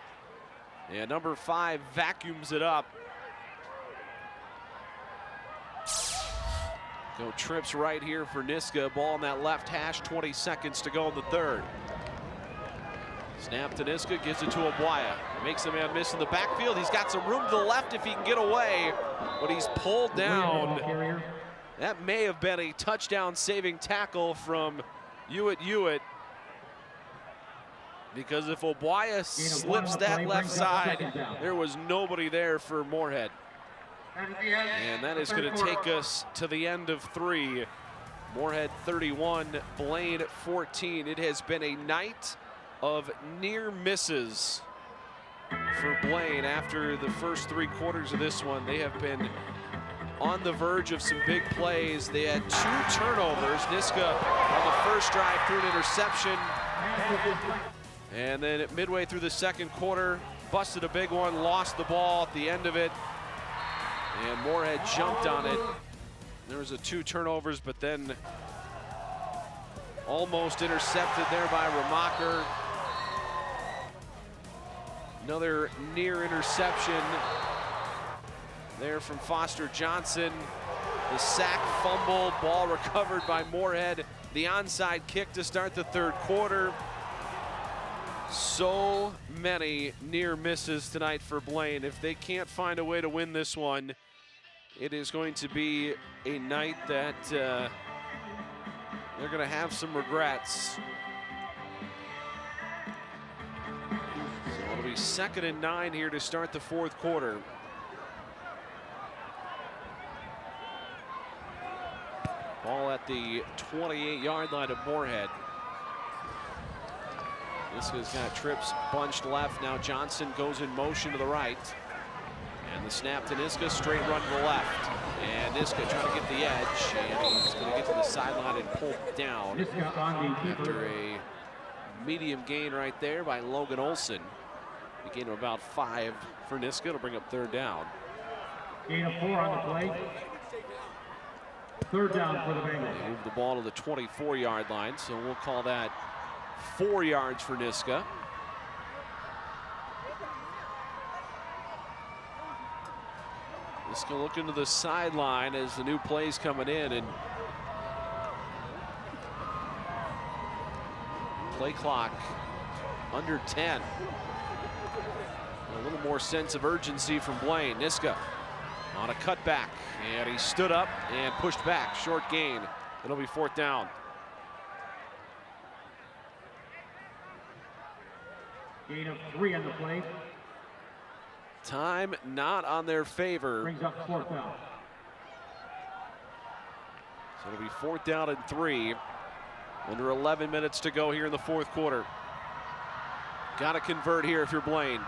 And number 5 vacuums it up. Go trips right here for Niska. Ball on that left hash, 20 seconds to go in the third. Snap to Niska, gives it to Abuaya. Makes a man miss in the backfield. He's got some room to the left if he can get away, but he's pulled down. That may have been a touchdown-saving tackle from Hewitt, because if Abuaya slips that left side, there was nobody there for Moorhead. And that is going to take us to the end of 3. Moorhead 31, Blaine 14. It has been a night of near misses for Blaine after the first 3 quarters of this one. They have been on the verge of some big plays. They had 2 turnovers. Niska on the first drive threw an interception. And then midway through the second quarter, busted a big one, lost the ball at the end of it. And Moorhead jumped on it. There was 2 turnovers, but then almost intercepted there by Ramacher. Another near interception there from Foster Johnson. The sack, fumble, ball recovered by Moorhead. The onside kick to start the third quarter. So many near misses tonight for Blaine. If they can't find a way to win this one, it is going to be a night that they're going to have some regrets. So it'll be 2nd and 9 here to start the fourth quarter. Ball at the 28-yard line of Moorhead. Niska's got trips bunched left. Now Johnson goes in motion to the right. And the snap to Niska, straight run to the left. And Niska trying to get the edge. And he's going to get to the sideline and pull down after a medium gain right there by Logan Olson. A gain of about 5 for Niska to bring up 3rd down. Gain of 4 on the play. 3rd down for the Bengals. They move the ball to the 24-yard line, so we'll call that 4 yards for Niska. Niska looking to the sideline as the new play's coming in, and play clock under 10. A little more sense of urgency from Blaine. Niska on a cutback, and he stood up and pushed back. Short gain. It'll be 4th down. Gain of 3 on the play. Time not on their favor. Brings up 4th down. So it'll be 4th down and 3. Under 11 minutes to go here in the fourth quarter. Got to convert here if you're Blaine.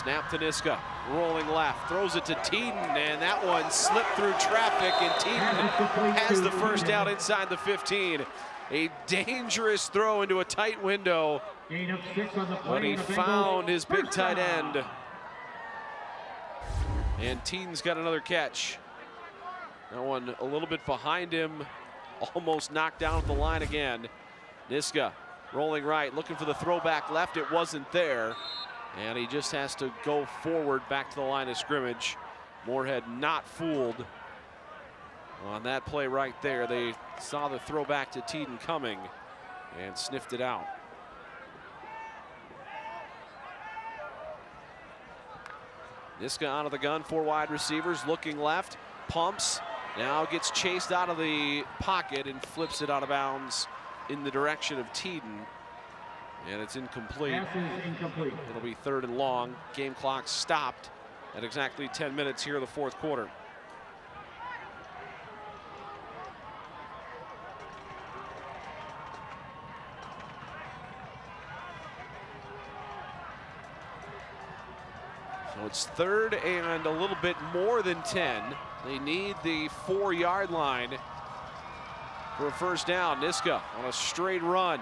Snap to Niska, rolling left, throws it to Teeden, and that one slipped through traffic, and Teeden has the first down inside the 15. A dangerous throw into a tight window, Gain of 6 on the play. but he found his big tight end. And Teeden's got another catch. That one a little bit behind him, almost knocked down at the line again. Niska rolling right, looking for the throwback left. It wasn't there. And he just has to go forward back to the line of scrimmage. Moorhead not fooled on that play right there. They saw the throwback to Teeden coming and sniffed it out. Niska out of the gun, 4 wide receivers, looking left, pumps, now gets chased out of the pocket and flips it out of bounds in the direction of Teeden. And it's incomplete. Pass is incomplete. It'll be 3rd and long. Game clock stopped at exactly 10 minutes here in the fourth quarter. So it's 3rd and a little bit more than 10. They need the 4-yard line for a first down. Niska on a straight run.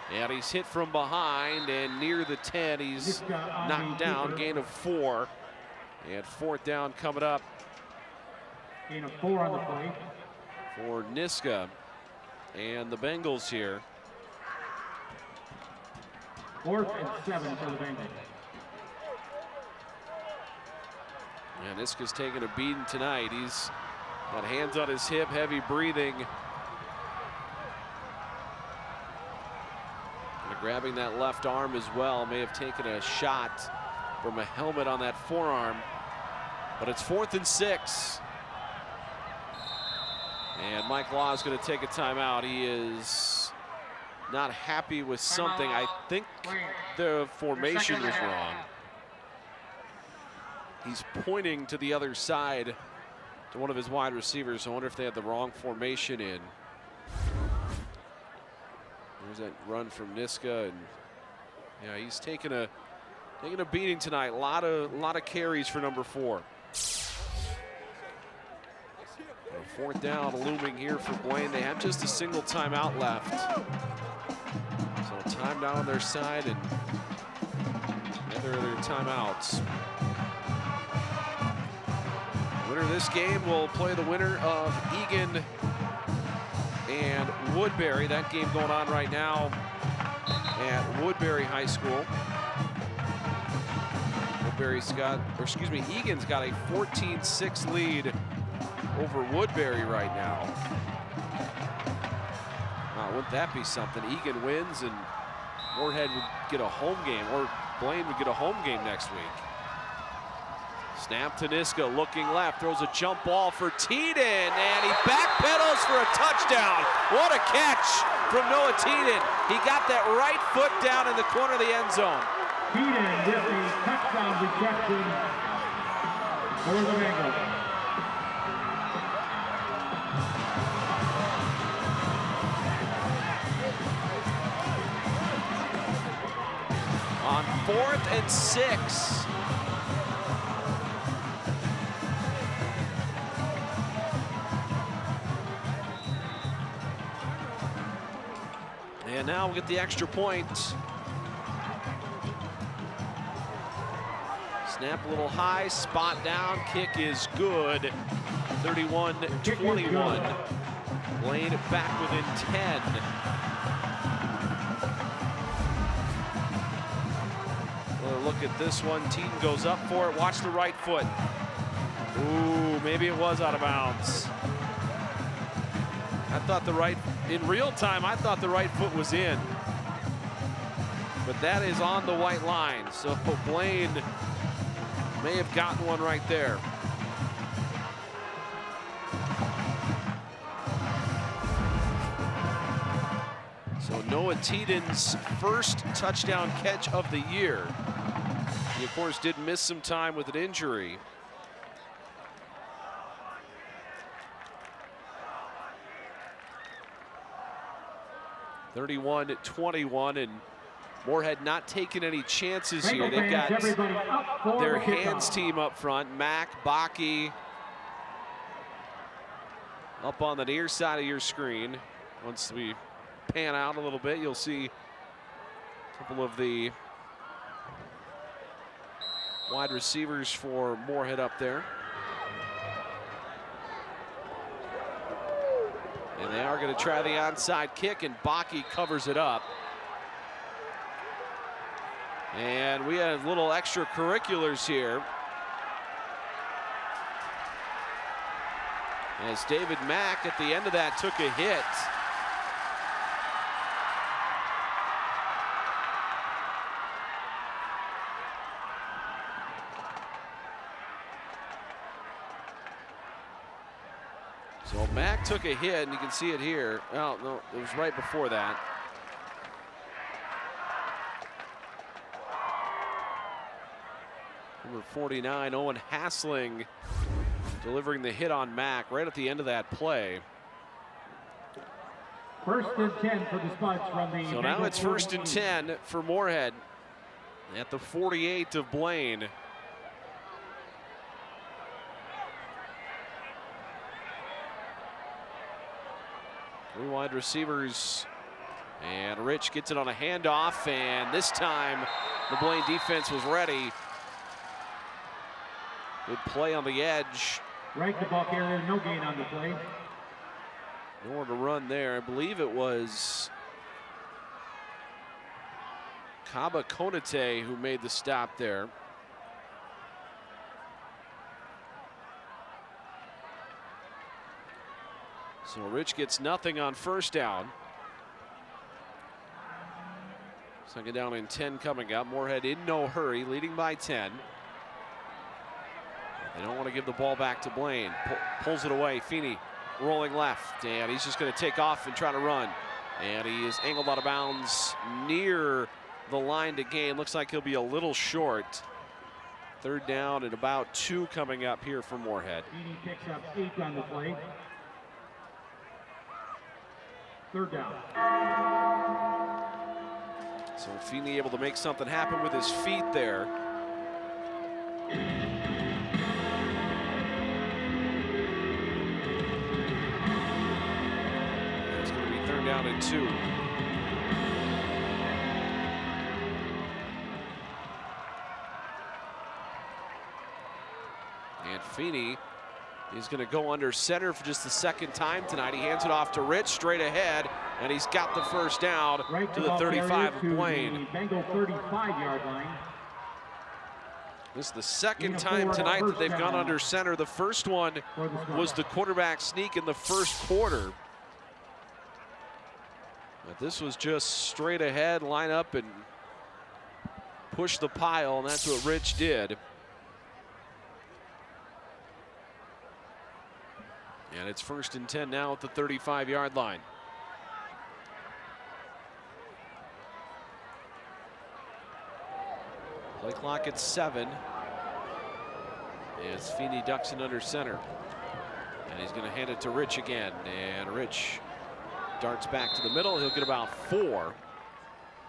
And he's hit from behind, and near the 10, he's knocked down, gain of 4. And 4th down coming up. Gain of 4 on the play. For Niska and the Bengals here. 4th and 7 for the Bengals. And Niska's taking a beating tonight. He's got hands on his hip, heavy breathing. Grabbing that left arm as well. May have taken a shot from a helmet on that forearm. But it's 4th and 6. And Mike Law is going to take a timeout. He is not happy with something. I think the formation was wrong. He's pointing to the other side to one of his wide receivers. I wonder if they had the wrong formation in. There's that run from Niska, and yeah, he's taking a beating tonight. A lot of carries for number 4. 4th down looming here for Blaine. They have just a single timeout left. So time down on their side and other timeouts. Winner of this game will play the winner of Egan and Woodbury. That game going on right now at Woodbury High School. Egan's got a 14-6 lead over Woodbury right now. Wow, wouldn't that be something? Egan wins and Moorhead would get a home game, or Blaine would get a home game next week. Snap to Niska, looking left, throws a jump ball for Teeden, and he backpedals for a touchdown. What a catch from Noah Teeden. He got that right foot down in the corner of the end zone. Teeden with the touchdown reception for the Bengals. On 4th and 6. And now we'll get the extra point. Snap a little high, spot down, kick is good. 31-21. Blaine back within 10. Look at this one. Teeden goes up for it. Watch the right foot. Ooh, maybe it was out of bounds. I thought in real time, I thought the right foot was in. But that is on the white line. So Blaine may have gotten one right there. So Noah Teeden's first touchdown catch of the year. He, of course, did miss some time with an injury. (31-21), and Moorhead not taking any chances here. They've got their hands team up front. Mack, Bakke up on the near side of your screen. Once we pan out a little bit, you'll see a couple of the wide receivers for Moorhead up there. And they are going to try the onside kick, and Bakke covers it up. And we have little extracurriculars here, as David Mack at the end of that took a hit. So Mack took a hit, and you can see it here. Oh, no, it was right before that. Number 49, Owen Hassling, delivering the hit on Mack right at the end of that play. 1st and 10 for the Spuds from the. So now it's 1st and 10 for Moorhead at the 48 of Blaine. Three wide receivers, and Rich gets it on a handoff, and this time the Blaine defense was ready. Good play on the edge. Right to Buck area, no gain on the play. Nowhere to run there. I believe it was Kaba Konate who made the stop there. So Rich gets nothing on 1st down. 2nd down and 10 coming up. Moorhead in no hurry, leading by 10. They don't want to give the ball back to Blaine. Pulls it away. Feeney rolling left, and he's just going to take off and try to run. And he is angled out of bounds near the line to gain. Looks like he'll be a little short. 3rd down and about 2 coming up here for Moorhead. Feeney picks up 8 on the play. 3rd down. So Feeney able to make something happen with his feet there. It's going to be 3rd down and 2. And Feeney is going to go under center for just the 2nd time tonight. He hands it off to Rich straight ahead, and he's got the 1st down to the 35 of Blaine. The Bengal 35-yard line. This is the second time tonight that they've gone under center. The first one was the quarterback sneak in the first quarter. But this was just straight ahead, line up and push the pile, and that's what Rich did. And it's 1st and 10 now at the 35-yard line. Play clock at 7. As Feeney ducks in under center. And he's going to hand it to Rich again. And Rich darts back to the middle. He'll get about 4.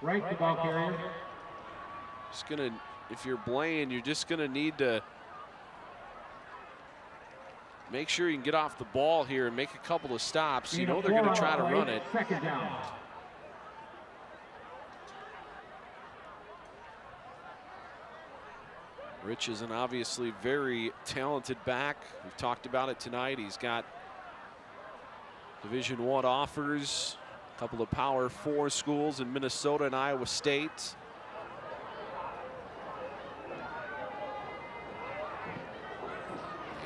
Right, the ball carrier. Just going to, if you're Blaine, you're just going to need to make sure you can get off the ball here and make a couple of stops. You know they're going to try to run it. Second down. Rich is an obviously very talented back. We've talked about it tonight. He's got Division I offers, a couple of Power 4 schools in Minnesota and Iowa State.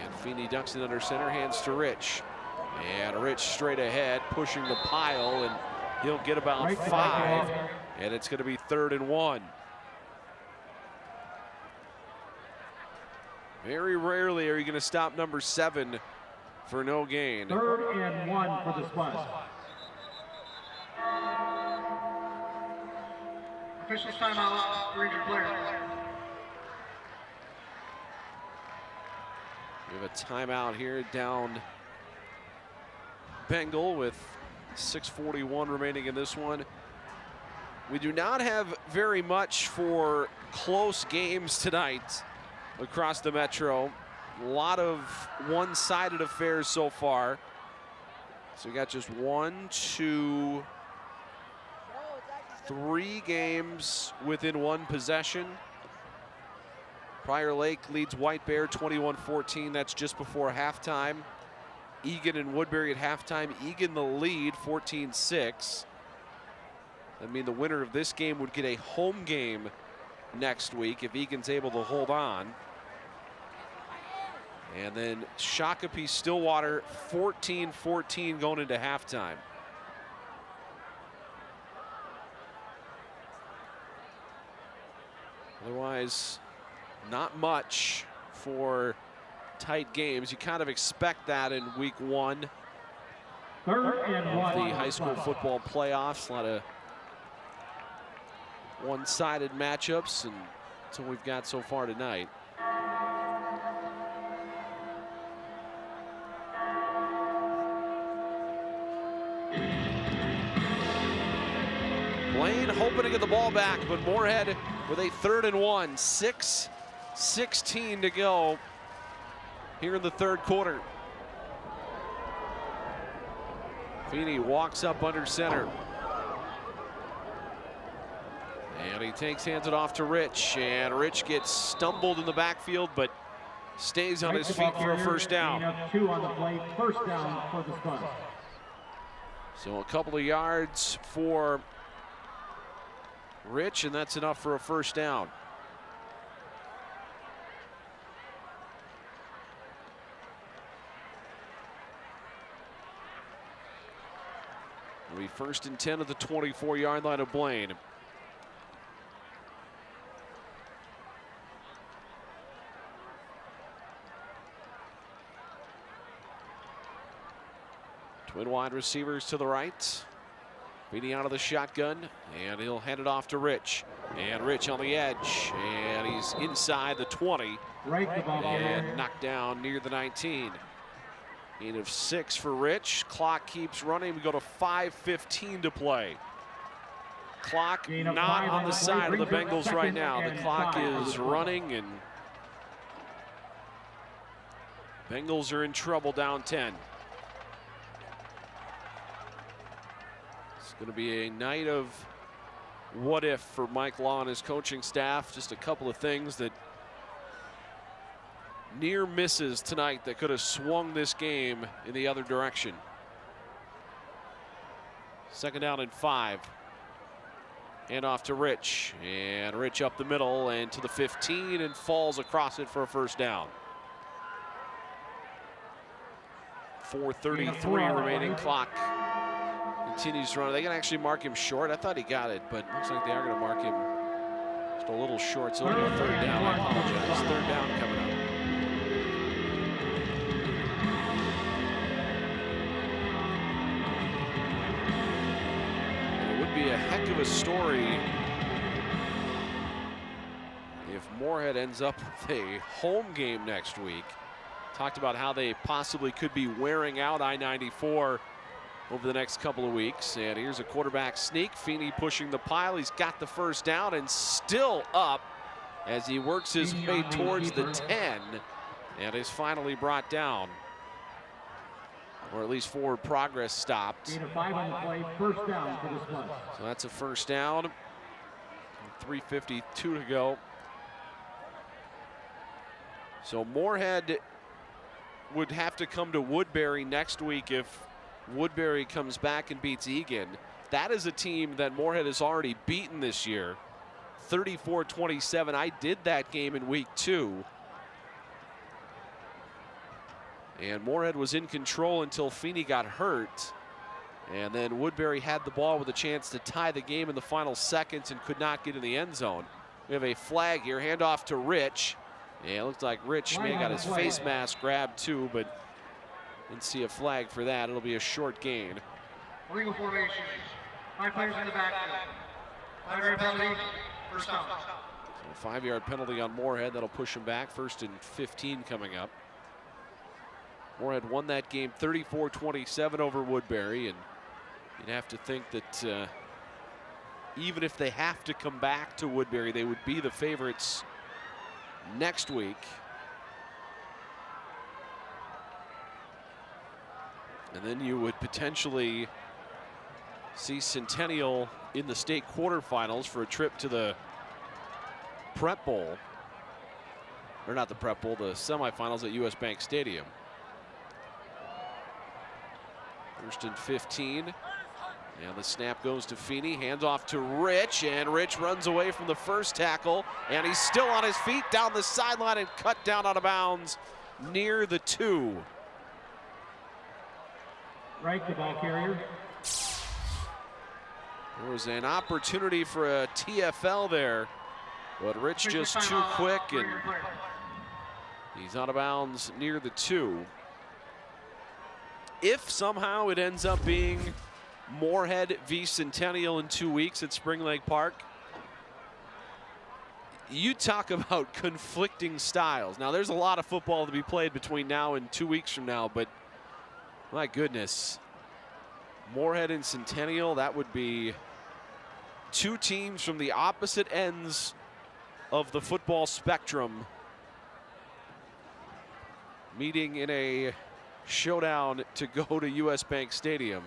And Feeney ducks it under center, hands to Rich. And Rich straight ahead, pushing the pile, and he'll get about 5. And it's going to be 3rd and 1. Very rarely are you going to stop number 7 for no gain. 3rd and 1 for the Spuds. Officials timeout, injured player. We have a timeout here down Bengal with 6:41 remaining in this one. We do not have very much for close games tonight across the Metro. A lot of one-sided affairs so far. So we got just 1, 2, 3 games within 1 possession. Prior Lake leads White Bear 21-14. That's just before halftime. Egan and Woodbury at halftime. Egan the lead 14-6. I mean, the winner of this game would get a home game next week if Egan's able to hold on. And then Shakopee Stillwater 14-14 going into halftime. Otherwise, not much for tight games. You kind of expect that in week 1 3rd and 1 of the high school football playoffs. A lot of one-sided matchups, and that's what we've got so far tonight. Blaine hoping to get the ball back, but Moorhead with a 3rd and 1, 6:16 to go here in the 3rd quarter. Feeney walks up under center. And he hands it off to Rich, and Rich gets stumbled in the backfield, but stays on his feet for a 1st down. 2 on the play, 1st down for the Spuds. So a couple of yards for Rich, and that's enough for a 1st down. It'll be 1st and 10 at the 24-yard line of Blaine. Twin wide receivers to the right. Beating out of the shotgun, and he'll hand it off to Rich. And Rich on the edge, and he's inside the 20. And knocked down near the 19. Gain of 6 for Rich. Clock keeps running. We go to 5:15 to play. Clock not on the side of the Bengals right now. The clock is running, and Bengals are in trouble down 10. It's going to be a night of what if for Mike Law and his coaching staff. Just a couple of things that near misses tonight that could have swung this game in the other direction. 2nd down and 5. Hand off to Rich, and Rich up the middle and to the 15 and falls across it for a first down. 4:33 remaining. Clock continues to run. They can actually mark him short. I thought he got it, but looks like they are going to mark him just a little short. So it'll be a third down. I apologize. Third down coming up. And it would be a heck of a story if Moorhead ends up with a home game next week. Talked about how they possibly could be wearing out I-94 over the next couple of weeks. And here's a quarterback sneak. Feeney pushing the pile. He's got the first down and still up as he works his way towards the 10 and is finally brought down. Or at least forward progress stopped. 5 on the play, first down for the Spuds. So that's a first down. 3:52 to go. So Moorhead would have to come to Woodbury next week if Woodbury comes back and beats Egan. That is a team that Moorhead has already beaten this year, 34-27. I did that game in week 2. And Moorhead was in control until Feeney got hurt. And then Woodbury had the ball with a chance to tie the game in the final seconds and could not get in the end zone. We have a flag here, handoff to Rich. Yeah, it looked like Rich may have got his face mask grabbed too, but didn't see a flag for that. It'll be a short gain. Illegal formation. 5 players in the backfield. 5-yard penalty. First down. So a 5-yard penalty on Moorhead. That'll push him back. 1st and 15 coming up. Moorhead won that game 34-27 over Woodbury, and you'd have to think that even if they have to come back to Woodbury, they would be the favorites next week. And then you would potentially see Centennial in the state quarterfinals for a trip to the Prep Bowl. Or not the Prep Bowl, the semifinals at US Bank Stadium. 1st and 15. And the snap goes to Feeney, hands off to Rich, and Rich runs away from the first tackle, and he's still on his feet down the sideline and cut down out of bounds near the 2. Right, the ball carrier. There was an opportunity for a TFL there, but Rich just too quick, and he's out of bounds near the 2. If somehow it ends up being Moorhead v. Centennial in 2 weeks at Spring Lake Park, you talk about conflicting styles. Now, there's a lot of football to be played between now and 2 weeks from now, but my goodness, Moorhead and Centennial, that would be 2 teams from the opposite ends of the football spectrum meeting in a showdown to go to US Bank Stadium.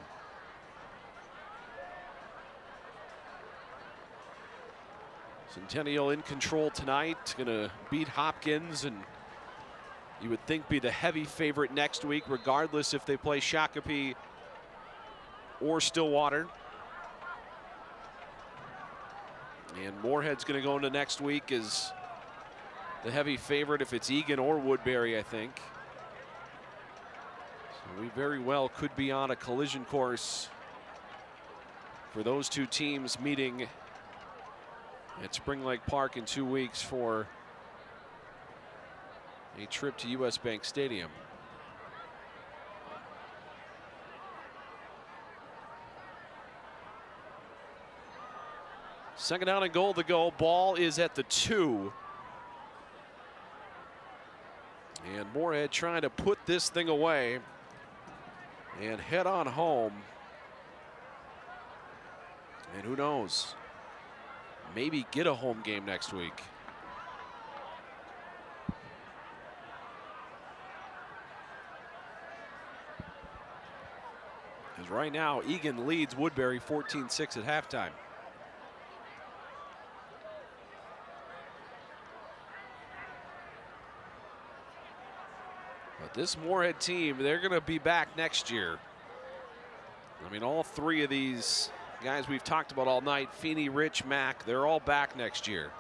Centennial in control tonight, gonna beat Hopkins, and you would think be the heavy favorite next week, regardless if they play Shakopee or Stillwater. And Moorhead's gonna go into next week as the heavy favorite if it's Egan or Woodbury, I think. So we very well could be on a collision course for those 2 teams meeting at Spring Lake Park in 2 weeks for a trip to US Bank Stadium. Second down and goal to go. Ball is at the 2. And Moorhead trying to put this thing away and head on home. And who knows? Maybe get a home game next week. Because right now, Egan leads Woodbury 14-6 at halftime. But this Moorhead team, they're going to be back next year. I mean, all 3 of these guys we've talked about all night, Feeney, Rich, Mack, they're all back next year.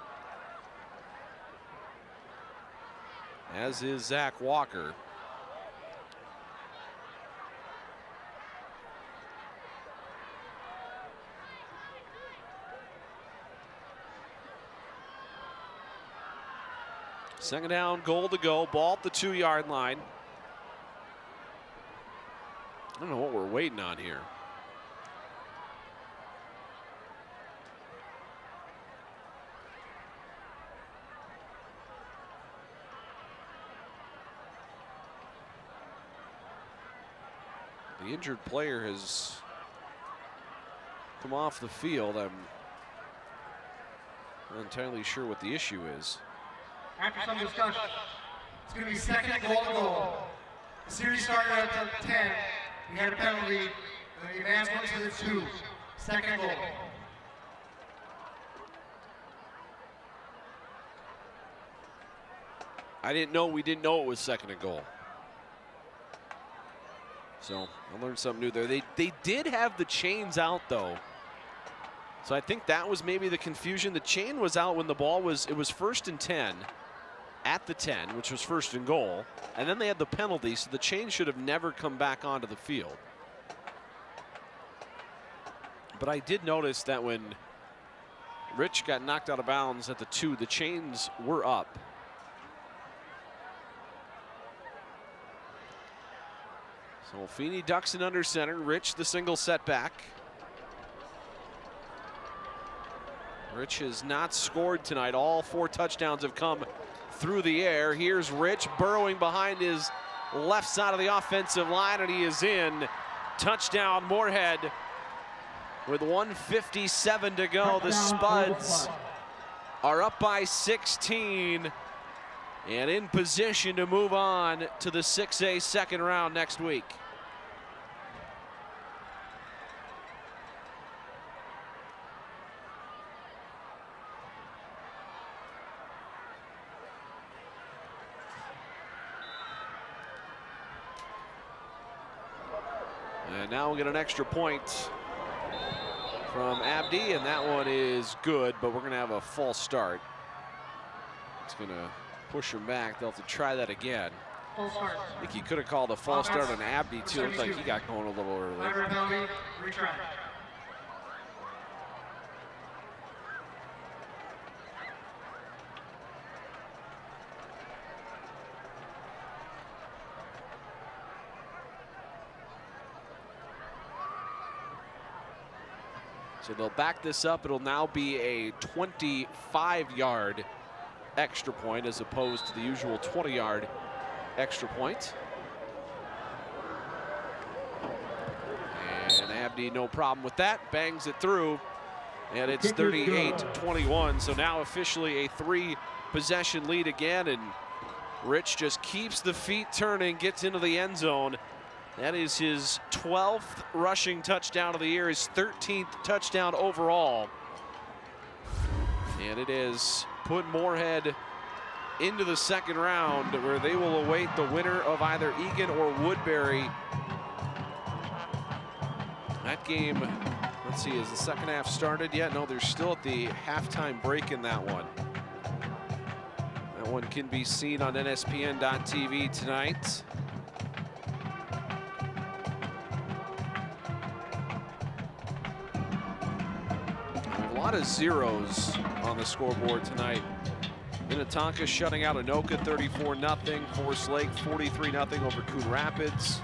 As is Zach Walker. Second down, goal to go, ball at the 2-yard line. I don't know what we're waiting on here. The injured player has come off the field. I'm not entirely sure what the issue is. After some discussion, it's going to be second and goal to goal. The series started at the 10. We had a penalty. The advance went to the 2. Second and goal. We didn't know it was second and goal. So I learned something new there. They did have the chains out though. So I think that was maybe the confusion. The chain was out when the ball was, it was 1st and 10 at the 10, which was 1st and goal. And then they had the penalty, so the chain should have never come back onto the field. But I did notice that when Rich got knocked out of bounds at the 2, the chains were up. So Feeney ducks in under center. Rich the single setback. Rich has not scored tonight. All 4 touchdowns have come through the air. Here's Rich burrowing behind his left side of the offensive line, and he is in. Touchdown Moorhead with 1:57 to go. The Spuds are up by 16 and in position to move on to the 6A second round next week. And now we'll get an extra point from Abdi, and that one is good, but we're going to have a false start. It's going to push him back. They'll have to try that again. False start. I think he could have called a false start on Abdi, too. It looked like he got going a little early. Penalty, retry. So they'll back this up. It'll now be a 25-yard extra point as opposed to the usual 20-yard extra point. And Abdi, no problem with that, bangs it through, and it's 38-21. So now officially a 3-possession lead again, and Rich just keeps the feet turning, gets into the end zone. That is his 12th rushing touchdown of the year, his 13th touchdown overall. And it has put Moorhead into the second round, where they will await the winner of either Egan or Woodbury. That game, let's see, has the second half started yet? No, they're still at the halftime break in that one. That one can be seen on NSPN.TV tonight. A lot of zeros on the scoreboard tonight. Minnetonka shutting out Anoka 34-0. Forest Lake 43-0 over Coon Rapids.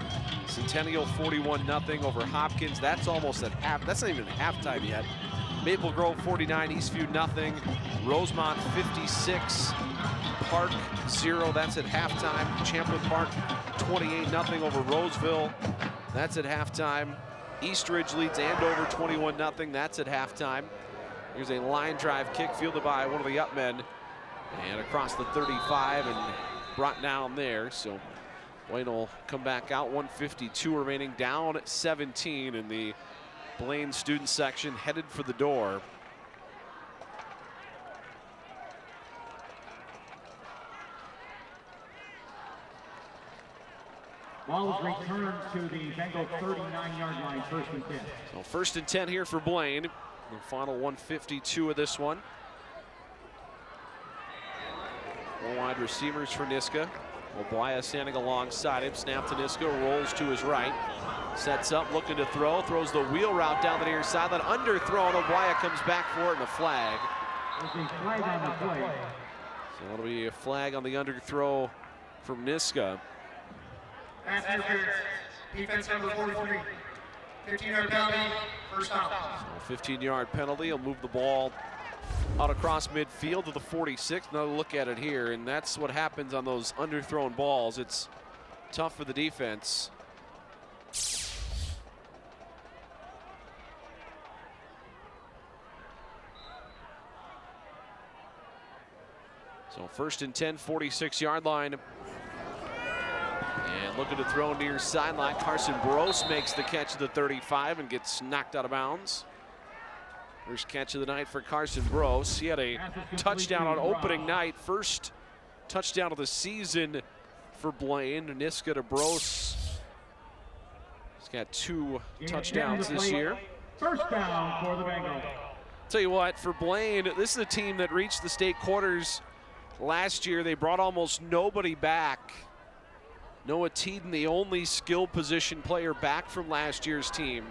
Centennial 41-0 over Hopkins. That's almost at half. That's not even halftime yet. Maple Grove 49, Eastview 0. Rosemont 56. Park 0. That's at halftime. Champlin Park 28-0 over Roseville. That's at halftime. Eastridge leads Andover 21-0. That's at halftime. Here's a line drive kick fielded by one of the up men. And across the 35 and brought down there. So Blaine will come back out. 1:52 remaining, down 17 in the Blaine student section, headed for the door. Ball is returned to the Bengal 39-yard line, 1st and 10. So 1st and 10 here for Blaine. The final 152 of this one. 4 wide receivers for Niska. Oblaya standing alongside him. Snap to Niska, rolls to his right. Sets up, looking to throw. Throws the wheel route down the near sideline. Underthrown. Oblaya comes back for it and a flag. There's a flag on the play. So that'll be a flag on the underthrow from Niska. Pass interference. Defense number 43. 15-yard penalty. First down. So 15-yard penalty. He'll move the ball out across midfield to the 46. Another look at it here, and that's what happens on those underthrown balls. It's tough for the defense. So 1st and 10, 46-yard line. And looking to throw near sideline. Carson Bros makes the catch at the 35 and gets knocked out of bounds. First catch of the night for Carson Bros. He had a touchdown on opening night. First touchdown of the season for Blaine. Niska to Bros. He's got 2 touchdowns this year. First down for the Bengals. Tell you what, for Blaine, this is a team that reached the state quarters last year. They brought almost nobody back. Noah Teeden, the only skill position player back from last year's team.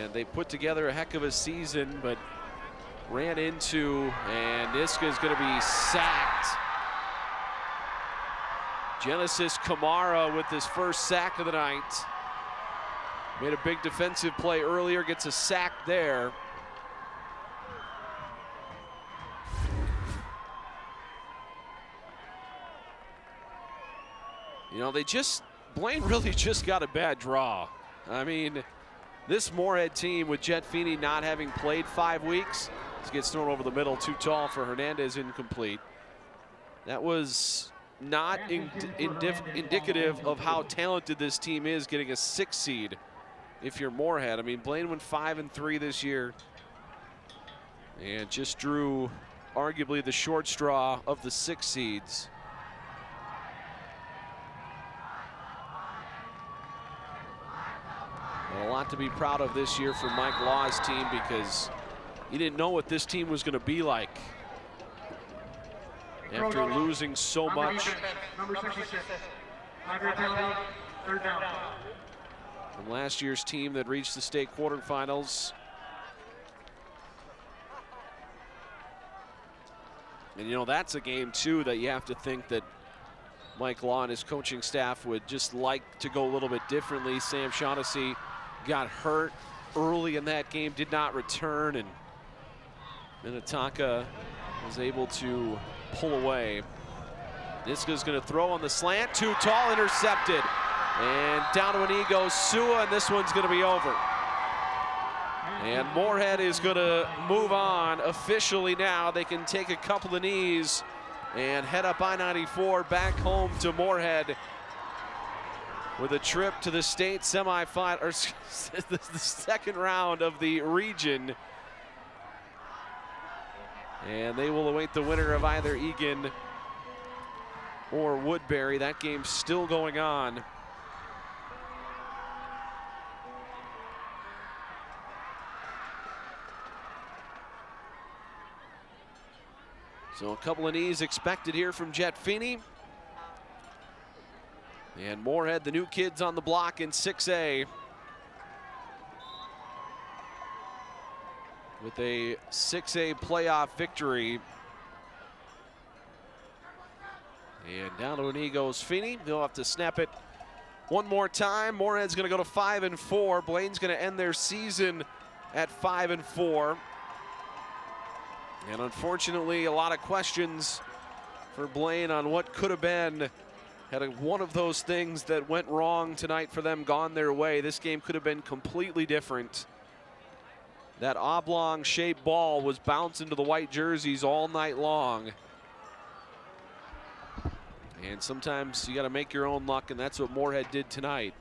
And they put together a heck of a season, but ran into, and Niska is going to be sacked. Genesis Kamara with his first sack of the night. Made a big defensive play earlier, gets a sack there. You know, Blaine really just got a bad draw. I mean, this Moorhead team with Jet Feeney not having played 5 weeks, this gets thrown over the middle, too tall for Hernandez, incomplete. That was not indicative of how talented this team is, getting a 6 seed if you're Moorhead. I mean, Blaine went 5-3 this year and just drew arguably the short straw of the 6 seeds. A lot to be proud of this year for Mike Law's team, because he didn't know what this team was going to be like after losing so much. Number 66. 5-yard penalty. 3rd down. From last year's team that reached the state quarterfinals. And you know, that's a game too that you have to think that Mike Law and his coaching staff would just like to go a little bit differently. Sam Shaughnessy got hurt early in that game, did not return, and Minnetonka was able to pull away. Niska's going to throw on the slant, too tall, intercepted. And down to a knee goes Sua, and this one's going to be over. And Moorhead is going to move on officially now. They can take a couple of knees and head up I-94 back home to Moorhead with a trip to the state semifinal, or the second round of the region. And they will await the winner of either Egan or Woodbury. That game's still going on. So a couple of knees expected here from Jet Feeney. And Moorhead, the new kids on the block in 6A. With a 6A playoff victory. And down to a knee goes Feeney. They'll have to snap it one more time. Moorhead's going to go to 5-4. Blaine's going to end their season at 5-4. And unfortunately, a lot of questions for Blaine on what could have been. Had one of those things that went wrong tonight for them gone their way. This game could have been completely different. That oblong-shaped ball was bounced into the white jerseys all night long. And sometimes you got to make your own luck, and that's what Moorhead did tonight.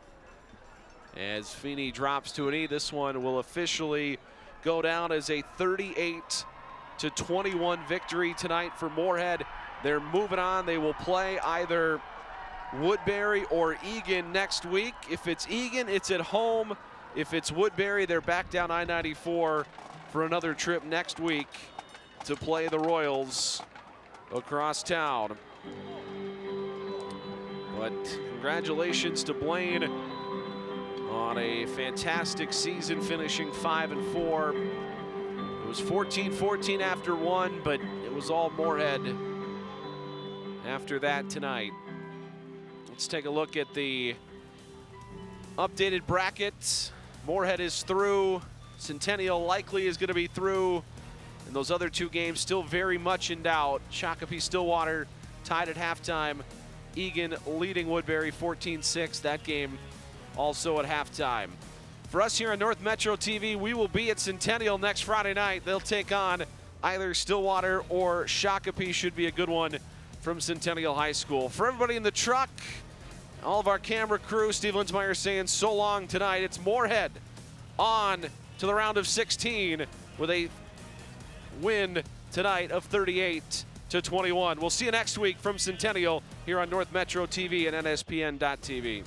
As Feeney drops to a knee, this one will officially go down as a 38-21 victory tonight for Moorhead. They're moving on. They will play either Woodbury or Eagan next week. If it's Eagan, it's at home. If it's Woodbury, they're back down I-94 for another trip next week to play the Royals across town. But congratulations to Blaine on a fantastic season, finishing 5-4. It was 14-14 after one, but it was all Moorhead after that tonight. Let's take a look at the updated bracket. Moorhead is through. Centennial likely is going to be through. And those other two games still very much in doubt. Shakopee-Stillwater tied at halftime. Eagan leading Woodbury 14-6. That game also at halftime. For us here on North Metro TV, we will be at Centennial next Friday night. They'll take on either Stillwater or Shakopee. Should be a good one from Centennial High School. For everybody in the truck, all of our camera crew, Steve Linsmeyer saying so long tonight. It's Moorhead on to the round of 16 with a win tonight of 38-21. We'll see you next week from Centennial here on North Metro TV and NSPN.TV.